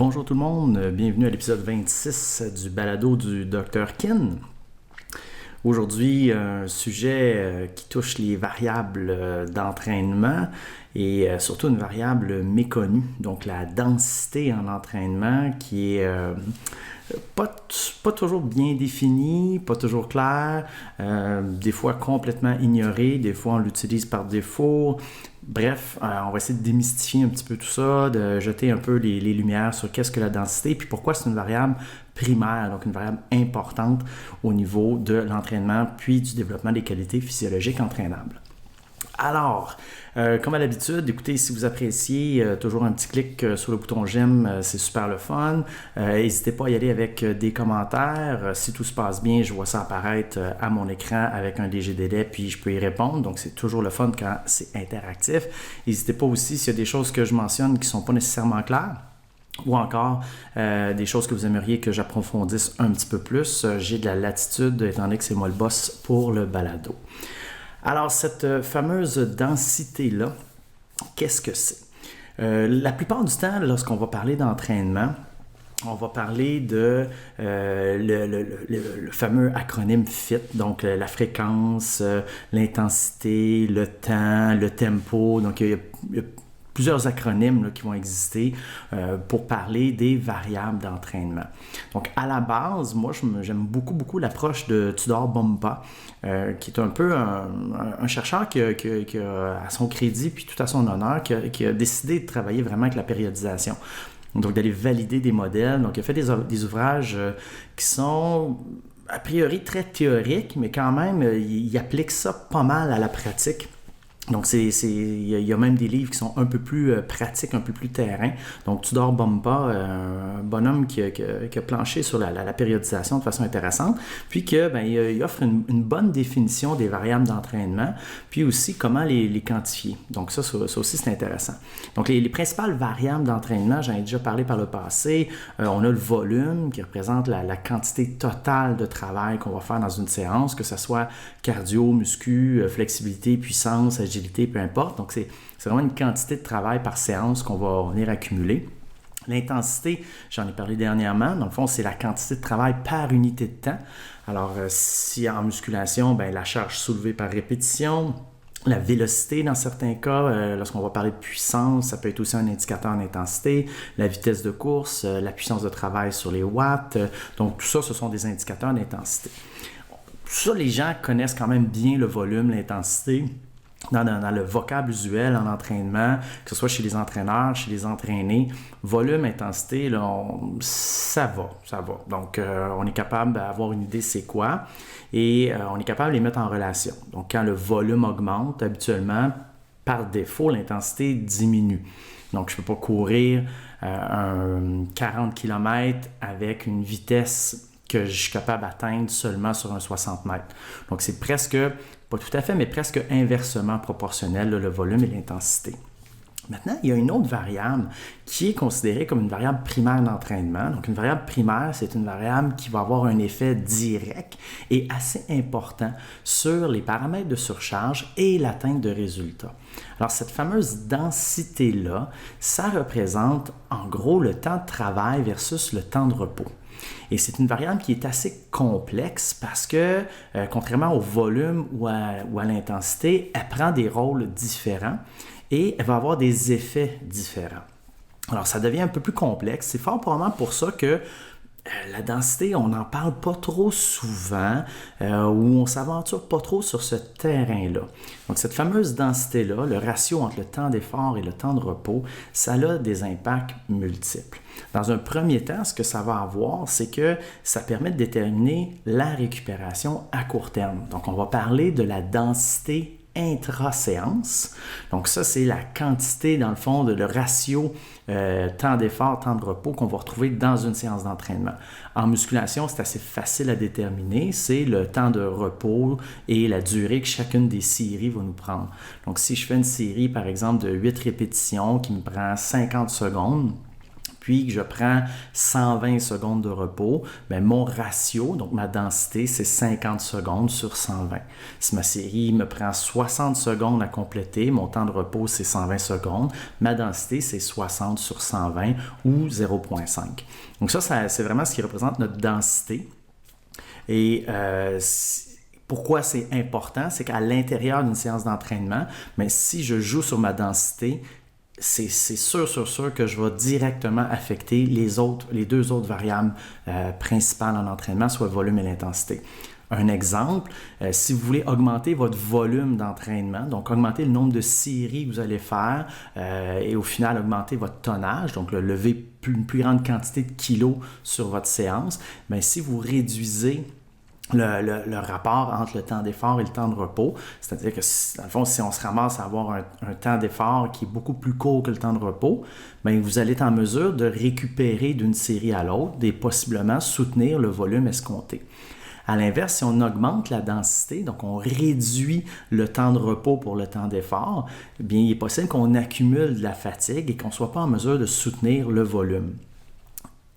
Bonjour tout le monde, bienvenue à l'épisode 26 du balado du Dr. Kin. Aujourd'hui, un sujet qui touche les variables d'entraînement et surtout une variable méconnue, donc la densité en entraînement qui est pas toujours bien définie, pas toujours claire, des fois complètement ignorée, des fois on l'utilise par défaut. Bref, on va essayer de démystifier un petit peu tout ça, de jeter un peu les lumières sur qu'est-ce que la densité, puis pourquoi c'est une variable primaire, donc une variable importante au niveau de l'entraînement, puis du développement des qualités physiologiques entraînables. Alors, comme à l'habitude, écoutez, si vous appréciez, toujours un petit clic sur le bouton j'aime, c'est super le fun. N'hésitez pas à y aller avec des commentaires. Si tout se passe bien, je vois ça apparaître à mon écran avec un léger délai, puis je peux y répondre. Donc, c'est toujours le fun quand c'est interactif. N'hésitez pas aussi s'il y a des choses que je mentionne qui ne sont pas nécessairement claires, ou encore des choses que vous aimeriez que j'approfondisse un petit peu plus. J'ai de la latitude, étant donné que c'est moi le boss pour le balado. Alors, cette fameuse densité-là, qu'est-ce que c'est? La plupart du temps, lorsqu'on va parler d'entraînement, on va parler de le fameux acronyme FIT, donc la fréquence, l'intensité, le temps, le tempo. Donc, il y a plusieurs acronymes là, qui vont exister pour parler des variables d'entraînement. Donc, à la base, moi, j'aime beaucoup l'approche de Tudor Bompa, qui est un peu un chercheur qui a à son crédit, puis tout à son honneur, qui a décidé de travailler vraiment avec la périodisation. Donc, d'aller valider des modèles. Donc, il a fait des ouvrages qui sont a priori très théoriques, mais quand même, il applique ça pas mal à la pratique. Donc, il y a même des livres qui sont un peu plus pratiques, un peu plus terrain. Donc, Tudor Bompa, un bonhomme qui a planché sur la périodisation de façon intéressante, puis il offre une bonne définition des variables d'entraînement, puis aussi comment les quantifier. Donc, ça aussi, c'est intéressant. Donc, les principales variables d'entraînement, j'en ai déjà parlé par le passé. On a le volume qui représente la quantité totale de travail qu'on va faire dans une séance, que ce soit cardio, muscu, flexibilité, puissance, agilité, peu importe. Donc, c'est vraiment une quantité de travail par séance qu'on va venir accumuler. L'intensité, j'en ai parlé dernièrement. Dans le fond, c'est la quantité de travail par unité de temps. Alors, si en musculation, la charge soulevée par répétition, la vélocité dans certains cas, lorsqu'on va parler de puissance, ça peut être aussi un indicateur d'intensité, la vitesse de course, la puissance de travail sur les watts. Donc, tout ça, ce sont des indicateurs d'intensité. Tout ça, les gens connaissent quand même bien le volume, l'intensité. Dans le vocable usuel en entraînement, que ce soit chez les entraîneurs, chez les entraînés, volume, intensité, là, ça va. Donc, on est capable d'avoir une idée c'est quoi et on est capable de les mettre en relation. Donc, quand le volume augmente, habituellement, par défaut, l'intensité diminue. Donc, je ne peux pas courir un 40 km avec une vitesse que je suis capable d'atteindre seulement sur un 60 mètres. Donc, c'est presque, pas tout à fait, mais presque inversement proportionnel, là, le volume et l'intensité. Maintenant, il y a une autre variable qui est considérée comme une variable primaire d'entraînement. Donc, une variable primaire, c'est une variable qui va avoir un effet direct et assez important sur les paramètres de surcharge et l'atteinte de résultats. Alors, cette fameuse densité-là, ça représente en gros le temps de travail versus le temps de repos. Et c'est une variable qui est assez complexe parce que, contrairement au volume ou à l'intensité, elle prend des rôles différents et elle va avoir des effets différents. Alors, ça devient un peu plus complexe. C'est fort probablement pour ça que la densité, on n'en parle pas trop souvent ou on ne s'aventure pas trop sur ce terrain-là. Donc, cette fameuse densité-là, le ratio entre le temps d'effort et le temps de repos, ça a des impacts multiples. Dans un premier temps, ce que ça va avoir, c'est que ça permet de déterminer la récupération à court terme. Donc, on va parler de la densité intra-séance. Donc ça, c'est la quantité, dans le fond, le ratio temps d'effort, temps de repos qu'on va retrouver dans une séance d'entraînement. En musculation, c'est assez facile à déterminer. C'est le temps de repos et la durée que chacune des séries va nous prendre. Donc si je fais une série, par exemple, de 8 répétitions qui me prend 50 secondes, puis que je prends 120 secondes de repos, bien, mon ratio, donc ma densité, c'est 50 secondes sur 120. Si ma série me prend 60 secondes à compléter, mon temps de repos, c'est 120 secondes, ma densité, c'est 60 sur 120 ou 0,5. Donc ça, c'est vraiment ce qui représente notre densité. Et pourquoi c'est important? C'est qu'à l'intérieur d'une séance d'entraînement, mais si je joue sur ma densité, c'est sûr que je vais directement affecter les deux autres variables principales en entraînement, soit le volume et l'intensité. Un exemple, si vous voulez augmenter votre volume d'entraînement, donc augmenter le nombre de séries que vous allez faire et au final augmenter votre tonnage, donc lever une plus grande quantité de kilos sur votre séance, bien, si vous réduisez le rapport entre le temps d'effort et le temps de repos, c'est-à-dire que dans le fond, si on se ramasse à avoir un temps d'effort qui est beaucoup plus court que le temps de repos, bien, vous allez être en mesure de récupérer d'une série à l'autre et possiblement soutenir le volume escompté. À l'inverse, si on augmente la densité, donc on réduit le temps de repos pour le temps d'effort, bien, il est possible qu'on accumule de la fatigue et qu'on ne soit pas en mesure de soutenir le volume.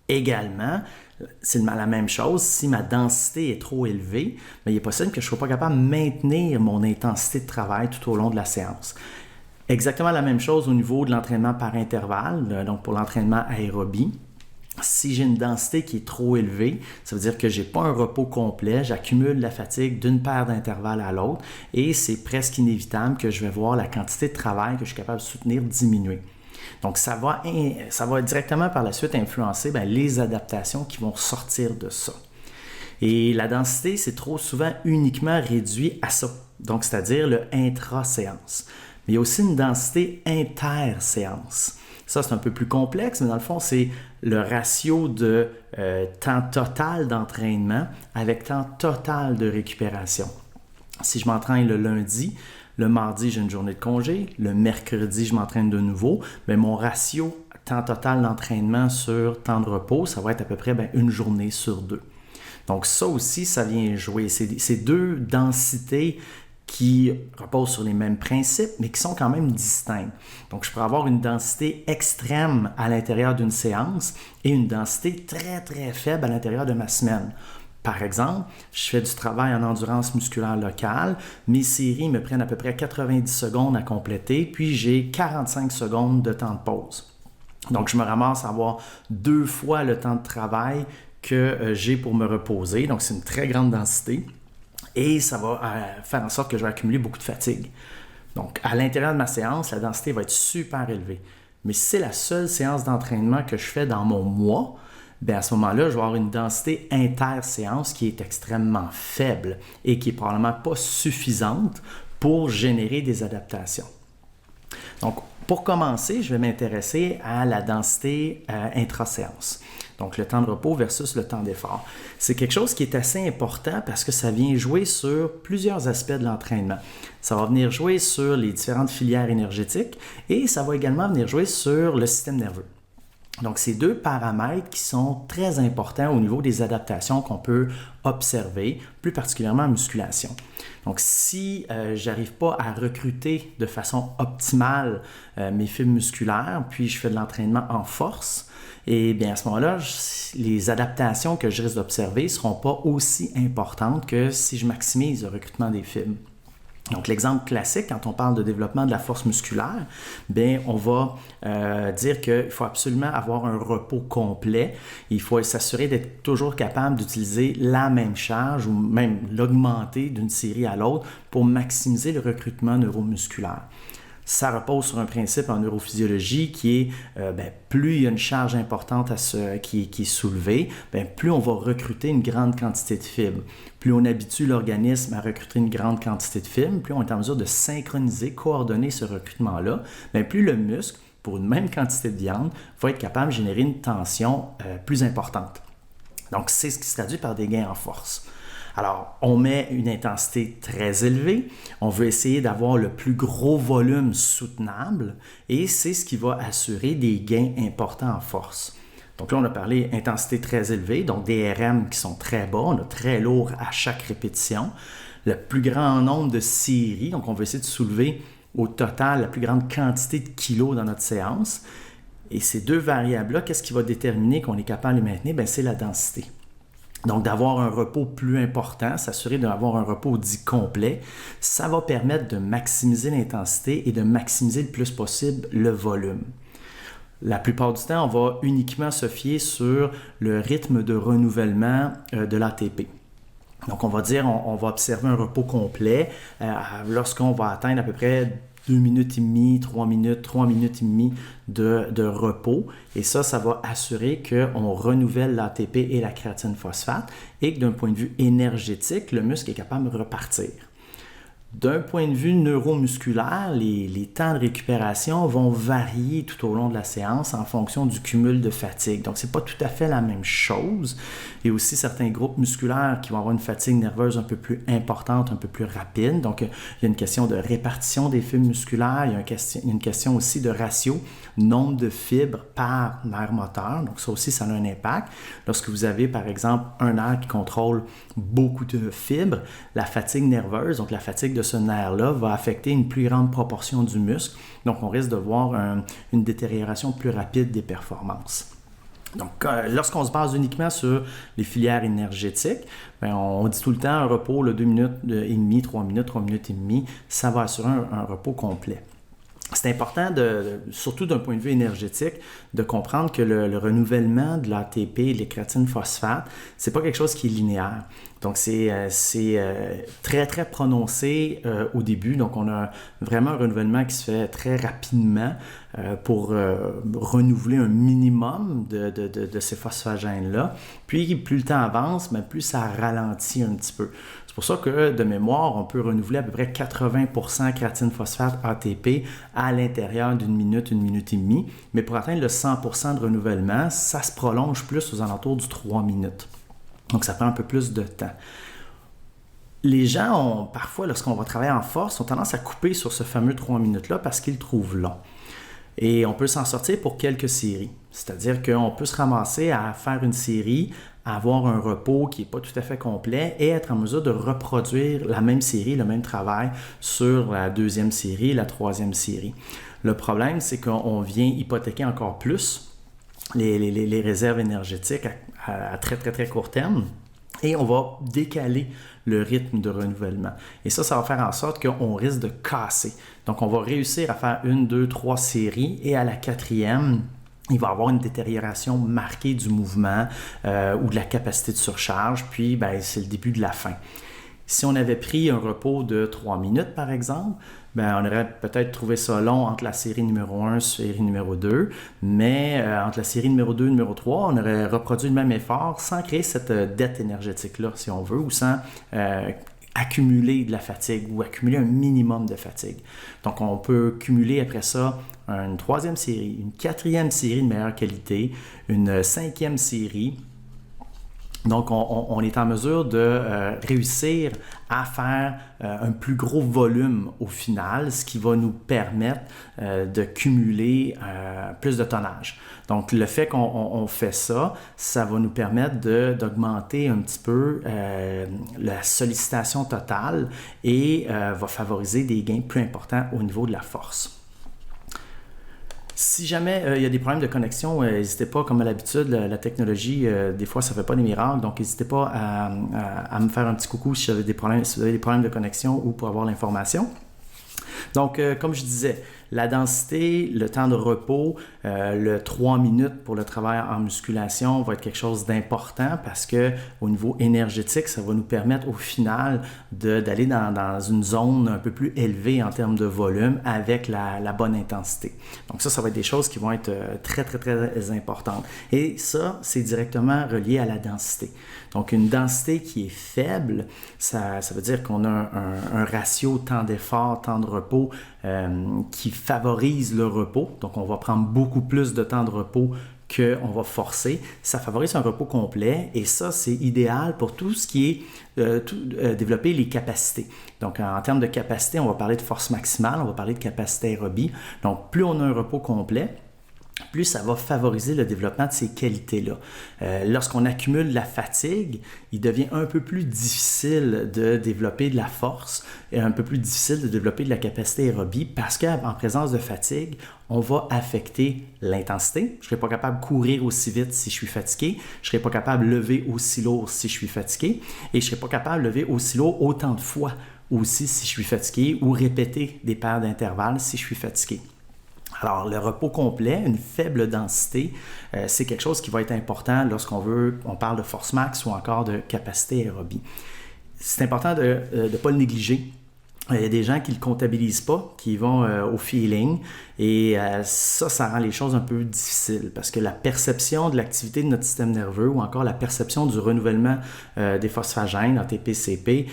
Également, c'est la même chose, si ma densité est trop élevée, bien, il est possible que je ne sois pas capable de maintenir mon intensité de travail tout au long de la séance. Exactement la même chose au niveau de l'entraînement par intervalle, donc pour l'entraînement aérobie. Si j'ai une densité qui est trop élevée, ça veut dire que je n'ai pas un repos complet, j'accumule la fatigue d'une paire d'intervalles à l'autre et c'est presque inévitable que je vais voir la quantité de travail que je suis capable de soutenir diminuer. Donc, ça va directement par la suite influencer les adaptations qui vont sortir de ça. Et la densité, c'est trop souvent uniquement réduit à ça, donc c'est-à-dire le intra-séance. Mais il y a aussi une densité inter-séance. Ça, c'est un peu plus complexe, mais dans le fond, c'est le ratio de temps total d'entraînement avec temps total de récupération. Si je m'entraîne le lundi, le mardi, j'ai une journée de congé. Le mercredi, je m'entraîne de nouveau. Mais mon ratio temps total d'entraînement sur temps de repos, ça va être à peu près une journée sur 2. Donc ça aussi, ça vient jouer. C'est deux densités qui reposent sur les mêmes principes, mais qui sont quand même distincts. Donc, je pourrais avoir une densité extrême à l'intérieur d'une séance et une densité très, très faible à l'intérieur de ma semaine. Par exemple, je fais du travail en endurance musculaire locale, mes séries me prennent à peu près 90 secondes à compléter, puis j'ai 45 secondes de temps de pause. Donc, je me ramasse à avoir 2 fois le temps de travail que j'ai pour me reposer. Donc, c'est une très grande densité et ça va faire en sorte que je vais accumuler beaucoup de fatigue. Donc, à l'intérieur de ma séance, la densité va être super élevée. Mais si c'est la seule séance d'entraînement que je fais dans mon mois, bien à ce moment-là, je vais avoir une densité inter-séance qui est extrêmement faible et qui n'est probablement pas suffisante pour générer des adaptations. Donc, pour commencer, je vais m'intéresser à la densité intra-séance. Donc, le temps de repos versus le temps d'effort. C'est quelque chose qui est assez important parce que ça vient jouer sur plusieurs aspects de l'entraînement. Ça va venir jouer sur les différentes filières énergétiques et ça va également venir jouer sur le système nerveux. Donc, c'est 2 paramètres qui sont très importants au niveau des adaptations qu'on peut observer, plus particulièrement en musculation. Donc, si je n'arrive pas à recruter de façon optimale mes fibres musculaires, puis je fais de l'entraînement en force, et bien à ce moment-là, les adaptations que je risque d'observer ne seront pas aussi importantes que si je maximise le recrutement des fibres. Donc, l'exemple classique, quand on parle de développement de la force musculaire, bien, on va dire qu'il faut absolument avoir un repos complet. Il faut s'assurer d'être toujours capable d'utiliser la même charge ou même l'augmenter d'une série à l'autre pour maximiser le recrutement neuromusculaire. Ça repose sur un principe en neurophysiologie qui est plus il y a une charge importante qui est soulevée, plus on va recruter une grande quantité de fibres. Plus on habitue l'organisme à recruter une grande quantité de fibres, plus on est en mesure de synchroniser, coordonner ce recrutement-là, plus le muscle, pour une même quantité de viande, va être capable de générer une tension plus importante. Donc, c'est ce qui se traduit par des gains en force. Alors, on met une intensité très élevée, on veut essayer d'avoir le plus gros volume soutenable et c'est ce qui va assurer des gains importants en force. Donc là, on a parlé intensité très élevée, donc des RM qui sont très bas, on a très lourd à chaque répétition, le plus grand nombre de séries, donc on veut essayer de soulever au total la plus grande quantité de kilos dans notre séance. Et ces deux variables-là, qu'est-ce qui va déterminer qu'on est capable de les maintenir? Bien, c'est la densité. Donc, d'avoir un repos plus important, s'assurer d'avoir un repos dit complet, ça va permettre de maximiser l'intensité et de maximiser le plus possible le volume. La plupart du temps, on va uniquement se fier sur le rythme de renouvellement de l'ATP. Donc, on va dire, on va observer un repos complet lorsqu'on va atteindre à peu près 2 minutes et demie, 3 minutes et demie de repos. Et ça va assurer qu'on renouvelle l'ATP et la créatine phosphate et que d'un point de vue énergétique, le muscle est capable de repartir. D'un point de vue neuromusculaire, les temps de récupération vont varier tout au long de la séance en fonction du cumul de fatigue. Donc, ce n'est pas tout à fait la même chose. Il y a aussi certains groupes musculaires qui vont avoir une fatigue nerveuse un peu plus importante, un peu plus rapide. Donc, il y a une question de répartition des fibres musculaires. Il y a une question aussi de ratio, nombre de fibres par nerf moteur. Donc, ça aussi, ça a un impact. Lorsque vous avez, par exemple, un nerf qui contrôle beaucoup de fibres, la fatigue nerveuse, donc la fatigue de ce nerf-là, va affecter une plus grande proportion du muscle. Donc, on risque de voir une détérioration plus rapide des performances. Donc, lorsqu'on se base uniquement sur les filières énergétiques, bien, on dit tout le temps un repos, 2 minutes et demie, 3 minutes et demie, ça va assurer un repos complet. C'est important, surtout d'un point de vue énergétique, de comprendre que le renouvellement de l'ATP et les créatines phosphate, c'est pas quelque chose qui est linéaire. Donc, c'est très, très prononcé au début. Donc, on a vraiment un renouvellement qui se fait très rapidement pour renouveler un minimum de ces phosphagènes-là. Puis, plus le temps avance, mais plus ça ralentit un petit peu. C'est pour ça que, de mémoire, on peut renouveler à peu près 80% créatine phosphate ATP à l'intérieur d'une minute et demie. Mais pour atteindre le 100% de renouvellement, ça se prolonge plus aux alentours du 3 minutes. Donc, ça prend un peu plus de temps. Les gens ont parfois, lorsqu'on va travailler en force, ont tendance à couper sur ce fameux 3 minutes-là parce qu'ils le trouvent long. Et on peut s'en sortir pour quelques séries. C'est-à-dire qu'on peut se ramasser à faire une série, à avoir un repos qui n'est pas tout à fait complet et être en mesure de reproduire la même série, le même travail sur la deuxième série, la troisième série. Le problème, c'est qu'on vient hypothéquer encore plus les réserves énergétiques à très, très, très court terme. Et on va décaler le rythme de renouvellement. Et ça va faire en sorte qu'on risque de casser. Donc, on va réussir à faire 1, 2, 3 séries et à la 4e, il va y avoir une détérioration marquée du mouvement ou de la capacité de surcharge. Puis, c'est le début de la fin. Si on avait pris un repos de 3 minutes, par exemple, on aurait peut-être trouvé ça long entre la série numéro 1 et la série numéro 2, mais entre la série numéro 2 et numéro 3, on aurait reproduit le même effort sans créer cette dette énergétique-là, si on veut, ou sans accumuler de la fatigue ou accumuler un minimum de fatigue. Donc, on peut cumuler après ça une 3e série, une 4e série de meilleure qualité, une 5e série. Donc, on est en mesure de réussir à faire un plus gros volume au final, ce qui va nous permettre de cumuler plus de tonnage. Donc, le fait qu'on fait ça, ça va nous permettre d'augmenter un petit peu la sollicitation totale et va favoriser des gains plus importants au niveau de la force. Si jamais il y a des problèmes de connexion, n'hésitez pas, comme à l'habitude, la technologie, des fois, ça ne fait pas des miracles, donc n'hésitez pas à me faire un petit coucou si vous avez des problèmes de connexion ou pour avoir l'information. Donc, comme je disais, la densité, le temps de repos, le 3 minutes pour le travail en musculation va être quelque chose d'important parce qu'au niveau énergétique, ça va nous permettre au final d'aller dans une zone un peu plus élevée en termes de volume avec la bonne intensité. Donc ça va être des choses qui vont être très, très, très importantes. Et ça, c'est directement relié à la densité. Donc, une densité qui est faible, ça veut dire qu'on a un ratio temps d'effort, temps de repos qui favorise le repos. Donc, on va prendre beaucoup plus de temps de repos qu'on va forcer. Ça favorise un repos complet et ça, c'est idéal pour tout ce qui est développer les capacités. Donc, en termes de capacité, on va parler de force maximale, on va parler de capacité aérobie. Donc, plus on a un repos complet, plus ça va favoriser le développement de ces qualités-là. Lorsqu'on accumule la fatigue, il devient un peu plus difficile de développer de la force et un peu plus difficile de développer de la capacité aérobie parce qu'en présence de fatigue, on va affecter l'intensité. Je ne serai pas capable de courir aussi vite si je suis fatigué. Je ne serai pas capable de lever aussi lourd si je suis fatigué. Et je ne serai pas capable de lever aussi lourd autant de fois aussi si je suis fatigué ou répéter des paires d'intervalles si je suis fatigué. Alors, le repos complet, une faible densité, c'est quelque chose qui va être important on parle de force max ou encore de capacité aérobie. C'est important de ne pas le négliger. Il y a des gens qui ne le comptabilisent pas, qui vont au feeling et ça rend les choses un peu difficiles parce que la perception de l'activité de notre système nerveux ou encore la perception du renouvellement des phosphagènes, ATP-CP,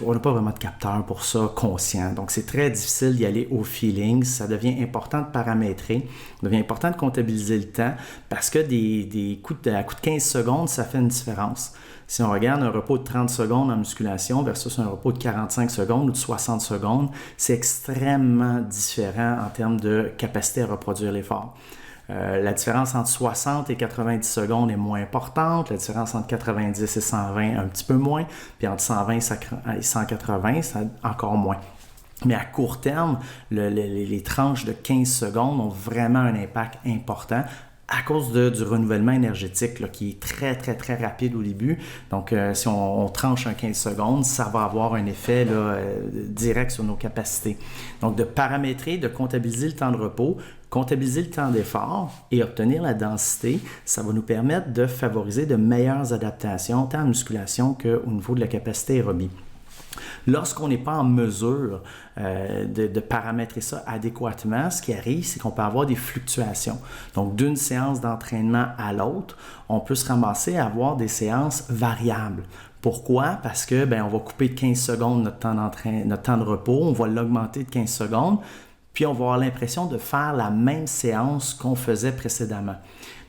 on n'a pas vraiment de capteur pour ça conscient. Donc, c'est très difficile d'y aller au feeling. Ça devient important de paramétrer, ça devient important de comptabiliser le temps parce que à coup de 15 secondes, ça fait une différence. Si on regarde un repos de 30 secondes en musculation versus un repos de 45 secondes ou de 60 secondes, c'est extrêmement différent en termes de capacité à reproduire l'effort. La différence entre 60 et 90 secondes est moins importante, la différence entre 90 et 120 un petit peu moins, puis entre 120 et 180, c'est encore moins. Mais à court terme, les tranches de 15 secondes ont vraiment un impact important à cause du renouvellement énergétique là, qui est très, très, très rapide au début. Donc, si on tranche un 15 secondes, ça va avoir un effet direct sur nos capacités. Donc, de paramétrer, de comptabiliser le temps de repos, comptabiliser le temps d'effort et obtenir la densité, ça va nous permettre de favoriser de meilleures adaptations, tant en musculation qu'au niveau de la capacité aérobie. Lorsqu'on n'est pas en mesure de paramétrer ça adéquatement, ce qui arrive, c'est qu'on peut avoir des fluctuations. Donc, d'une séance d'entraînement à l'autre, on peut se ramasser à avoir des séances variables. Pourquoi? Parce que on va couper de 15 secondes notre temps de repos, on va l'augmenter de 15 secondes, puis on va avoir l'impression de faire la même séance qu'on faisait précédemment.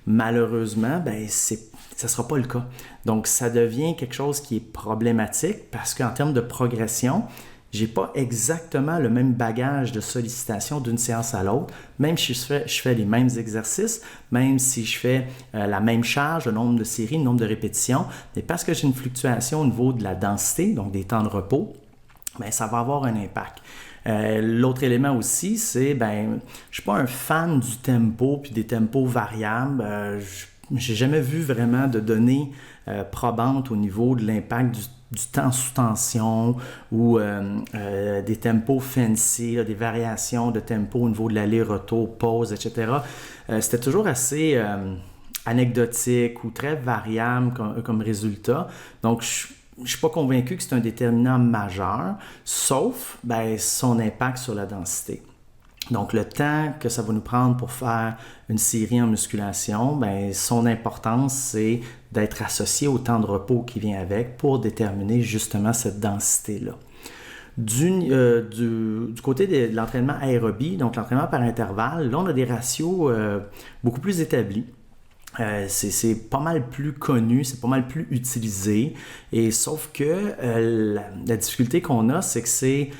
Malheureusement, ça ne sera pas le cas. Donc, ça devient quelque chose qui est problématique parce qu'en termes de progression, je n'ai pas exactement le même bagage de sollicitation d'une séance à l'autre, même si je fais les mêmes exercices, même si je fais la même charge, le nombre de séries, le nombre de répétitions, mais parce que j'ai une fluctuation au niveau de la densité, donc des temps de repos, ça va avoir un impact. L'autre élément aussi, c'est je ne suis pas un fan du tempo puis des tempos variables. J'ai jamais vu vraiment de données probantes au niveau de l'impact du temps sous tension ou des tempos fancy, là, des variations de tempo au niveau de l'aller-retour, pause, etc. C'était toujours assez anecdotique ou très variable comme résultat. Donc, je ne suis pas convaincu que c'est un déterminant majeur, sauf son impact sur la densité. Donc, le temps que ça va nous prendre pour faire une série en musculation, son importance, c'est d'être associé au temps de repos qui vient avec pour déterminer justement cette densité-là. Du côté de l'entraînement aérobie, donc l'entraînement par intervalle, là, on a des ratios beaucoup plus établis. C'est pas mal plus connu, c'est pas mal plus utilisé. Et sauf que la difficulté qu'on a, c'est que c'est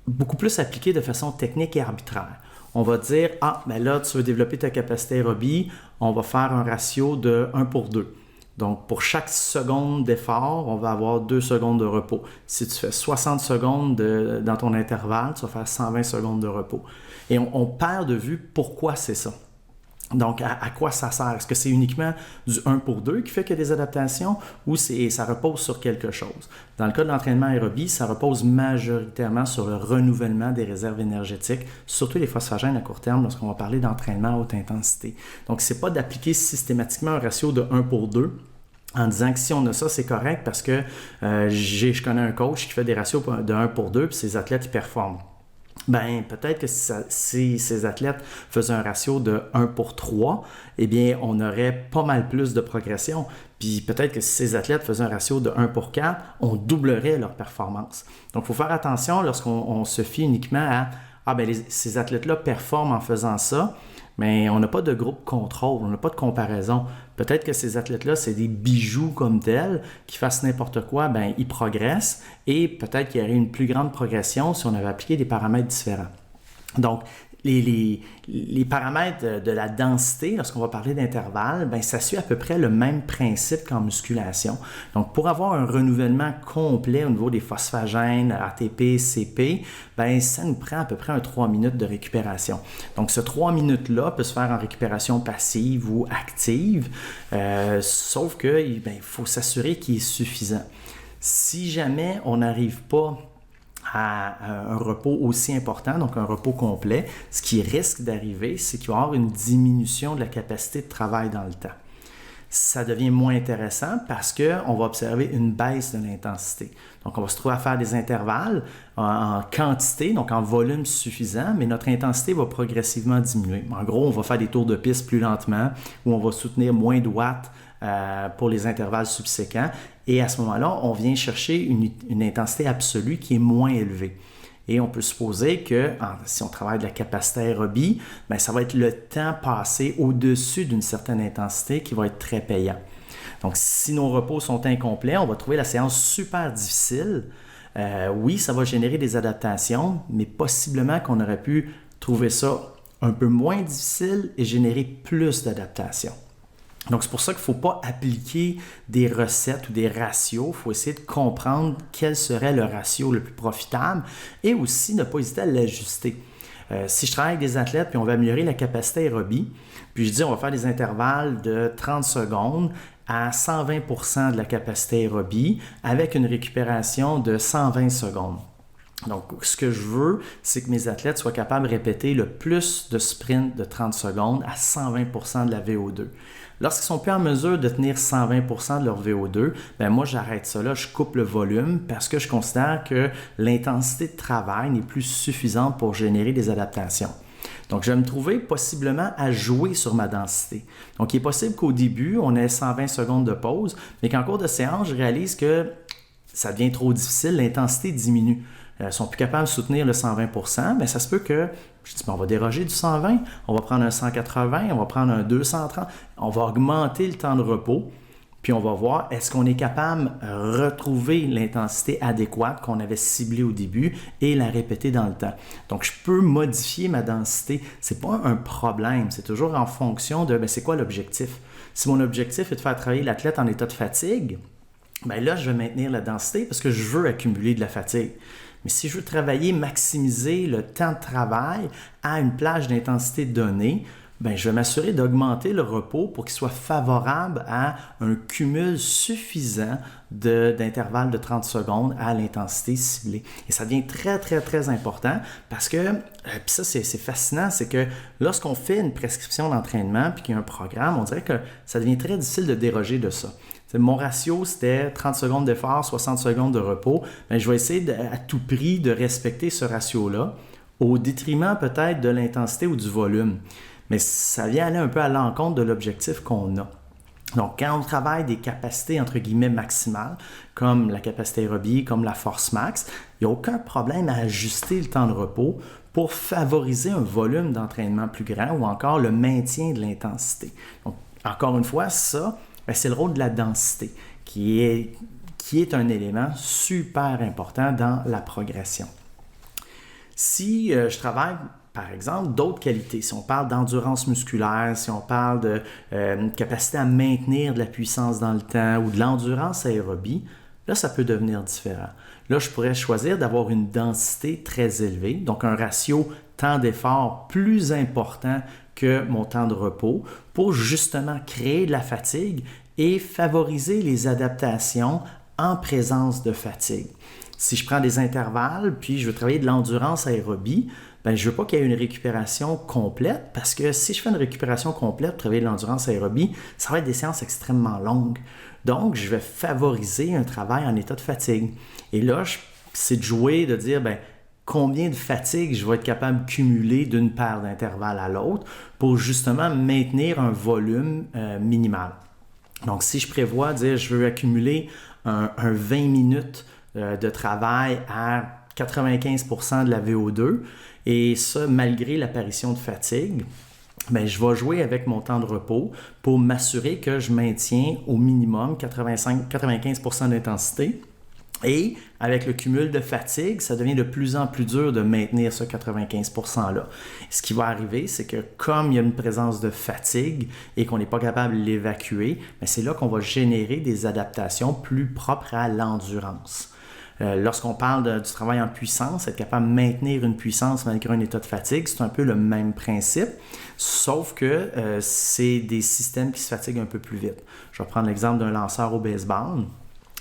beaucoup plus appliqué de façon technique et arbitraire. On va dire, là, tu veux développer ta capacité aérobie, on va faire un ratio de 1 pour 2. Donc, pour chaque seconde d'effort, on va avoir 2 secondes de repos. Si tu fais 60 secondes dans ton intervalle, tu vas faire 120 secondes de repos. Et on perd de vue pourquoi c'est ça. Donc, à quoi ça sert? Est-ce que c'est uniquement du 1 pour 2 qui fait qu'il y a des adaptations ou ça repose sur quelque chose? Dans le cas de l'entraînement aérobie, ça repose majoritairement sur le renouvellement des réserves énergétiques, surtout les phosphagènes à court terme lorsqu'on va parler d'entraînement à haute intensité. Donc, ce n'est pas d'appliquer systématiquement un ratio de 1 pour 2 en disant que si on a ça, c'est correct parce que je connais un coach qui fait des ratios de 1 pour 2 puis ses athlètes ils performent. Peut-être que si ces athlètes faisaient un ratio de 1 pour 3, on aurait pas mal plus de progression. Puis peut-être que si ces athlètes faisaient un ratio de 1 pour 4, on doublerait leur performance. Donc, il faut faire attention lorsqu'on se fie uniquement à ces athlètes-là performent en faisant ça, mais on n'a pas de groupe contrôle, on n'a pas de comparaison. Peut-être que ces athlètes-là, c'est des bijoux comme tels, qui fassent n'importe quoi, ils progressent et peut-être qu'il y aurait une plus grande progression si on avait appliqué des paramètres différents. Donc, les paramètres de la densité, lorsqu'on va parler d'intervalle, ben, ça suit à peu près le même principe qu'en musculation. Donc, pour avoir un renouvellement complet au niveau des phosphagènes, ATP, CP, ben, ça nous prend à peu près 3 minutes de récupération. Donc, ce 3 minutes-là peut se faire en récupération passive ou active, sauf que ben, il faut s'assurer qu'il est suffisant. Si jamais on n'arrive pas à un repos aussi important, donc un repos complet, ce qui risque d'arriver, c'est qu'il va y avoir une diminution de la capacité de travail dans le temps. Ça devient moins intéressant parce qu'on va observer une baisse de l'intensité. Donc, on va se trouver à faire des intervalles en quantité, donc en volume suffisant, mais notre intensité va progressivement diminuer. En gros, on va faire des tours de piste plus lentement ou on va soutenir moins de watts pour les intervalles subséquents. Et à ce moment-là, on vient chercher une intensité absolue qui est moins élevée. Et on peut supposer que si on travaille de la capacité aérobie, bien, ça va être le temps passé au-dessus d'une certaine intensité qui va être très payant. Donc, si nos repos sont incomplets, on va trouver la séance super difficile. Oui, ça va générer des adaptations, mais possiblement qu'on aurait pu trouver ça un peu moins difficile et générer plus d'adaptations. Donc, c'est pour ça qu'il ne faut pas appliquer des recettes ou des ratios. Il faut essayer de comprendre quel serait le ratio le plus profitable et aussi ne pas hésiter à l'ajuster. Si je travaille avec des athlètes puis on va améliorer la capacité aérobie, puis je dis on va faire des intervalles de 30 secondes à 120% de la capacité aérobie avec une récupération de 120 secondes. Donc, ce que je veux, c'est que mes athlètes soient capables de répéter le plus de sprints de 30 secondes à 120% de la VO2. Lorsqu'ils ne sont plus en mesure de tenir 120% de leur VO2, ben moi, j'arrête ça là, je coupe le volume parce que je considère que l'intensité de travail n'est plus suffisante pour générer des adaptations. Donc, je vais me trouver possiblement à jouer sur ma densité. Donc, il est possible qu'au début, on ait 120 secondes de pause, mais qu'en cours de séance, je réalise que ça devient trop difficile, l'intensité diminue. Ils ne sont plus capables de soutenir le 120%, mais ça se peut que, je dis, on va déroger du 120, on va prendre un 180, on va prendre un 230, on va augmenter le temps de repos, puis on va voir est-ce qu'on est capable de retrouver l'intensité adéquate qu'on avait ciblée au début et la répéter dans le temps. Donc, je peux modifier ma densité. Ce n'est pas un problème, c'est toujours en fonction de c'est quoi l'objectif. Si mon objectif est de faire travailler l'athlète en état de fatigue, bien là, je vais maintenir la densité parce que je veux accumuler de la fatigue. Mais si je veux travailler, maximiser le temps de travail à une plage d'intensité donnée, bien, je vais m'assurer d'augmenter le repos pour qu'il soit favorable à un cumul suffisant d'intervalles de 30 secondes à l'intensité ciblée. Et ça devient très, très, très important parce que, puis ça c'est fascinant, c'est que lorsqu'on fait une prescription d'entraînement puis qu'il y a un programme, on dirait que ça devient très difficile de déroger de ça. Mon ratio, c'était 30 secondes d'effort, 60 secondes de repos. Bien, je vais essayer à tout prix de respecter ce ratio-là au détriment peut-être de l'intensité ou du volume. Mais ça vient aller un peu à l'encontre de l'objectif qu'on a. Donc, quand on travaille des capacités entre guillemets maximales, comme la capacité aérobie, comme la force max, il n'y a aucun problème à ajuster le temps de repos pour favoriser un volume d'entraînement plus grand ou encore le maintien de l'intensité. Donc, encore une fois, ça, c'est le rôle de la densité qui est un élément super important dans la progression. Si je travaille, par exemple, d'autres qualités, si on parle d'endurance musculaire, si on parle de capacité à maintenir de la puissance dans le temps ou de l'endurance aérobie, là, ça peut devenir différent. Là, je pourrais choisir d'avoir une densité très élevée, donc un ratio temps d'effort plus important que mon temps de repos pour justement créer de la fatigue et favoriser les adaptations en présence de fatigue. Si je prends des intervalles puis je veux travailler de l'endurance aérobie, bien, je ne veux pas qu'il y ait une récupération complète parce que si je fais une récupération complète pour travailler de l'endurance aérobie, ça va être des séances extrêmement longues. Donc, je vais favoriser un travail en état de fatigue. Et là, c'est de jouer, de dire, bien, combien de fatigue je vais être capable de cumuler d'une paire d'intervalles à l'autre pour justement maintenir un volume minimal. Donc, si je prévois dire je veux accumuler un 20 minutes de travail à 95% de la VO2 et ça malgré l'apparition de fatigue, bien, je vais jouer avec mon temps de repos pour m'assurer que je maintiens au minimum 95% d'intensité Et avec le cumul de fatigue, ça devient de plus en plus dur de maintenir ce 95%-là. Ce qui va arriver, c'est que comme il y a une présence de fatigue et qu'on n'est pas capable de l'évacuer, bien, c'est là qu'on va générer des adaptations plus propres à l'endurance. Lorsqu'on parle du travail en puissance, être capable de maintenir une puissance malgré un état de fatigue, c'est un peu le même principe, sauf que c'est des systèmes qui se fatiguent un peu plus vite. Je vais prendre l'exemple d'un lanceur au baseball.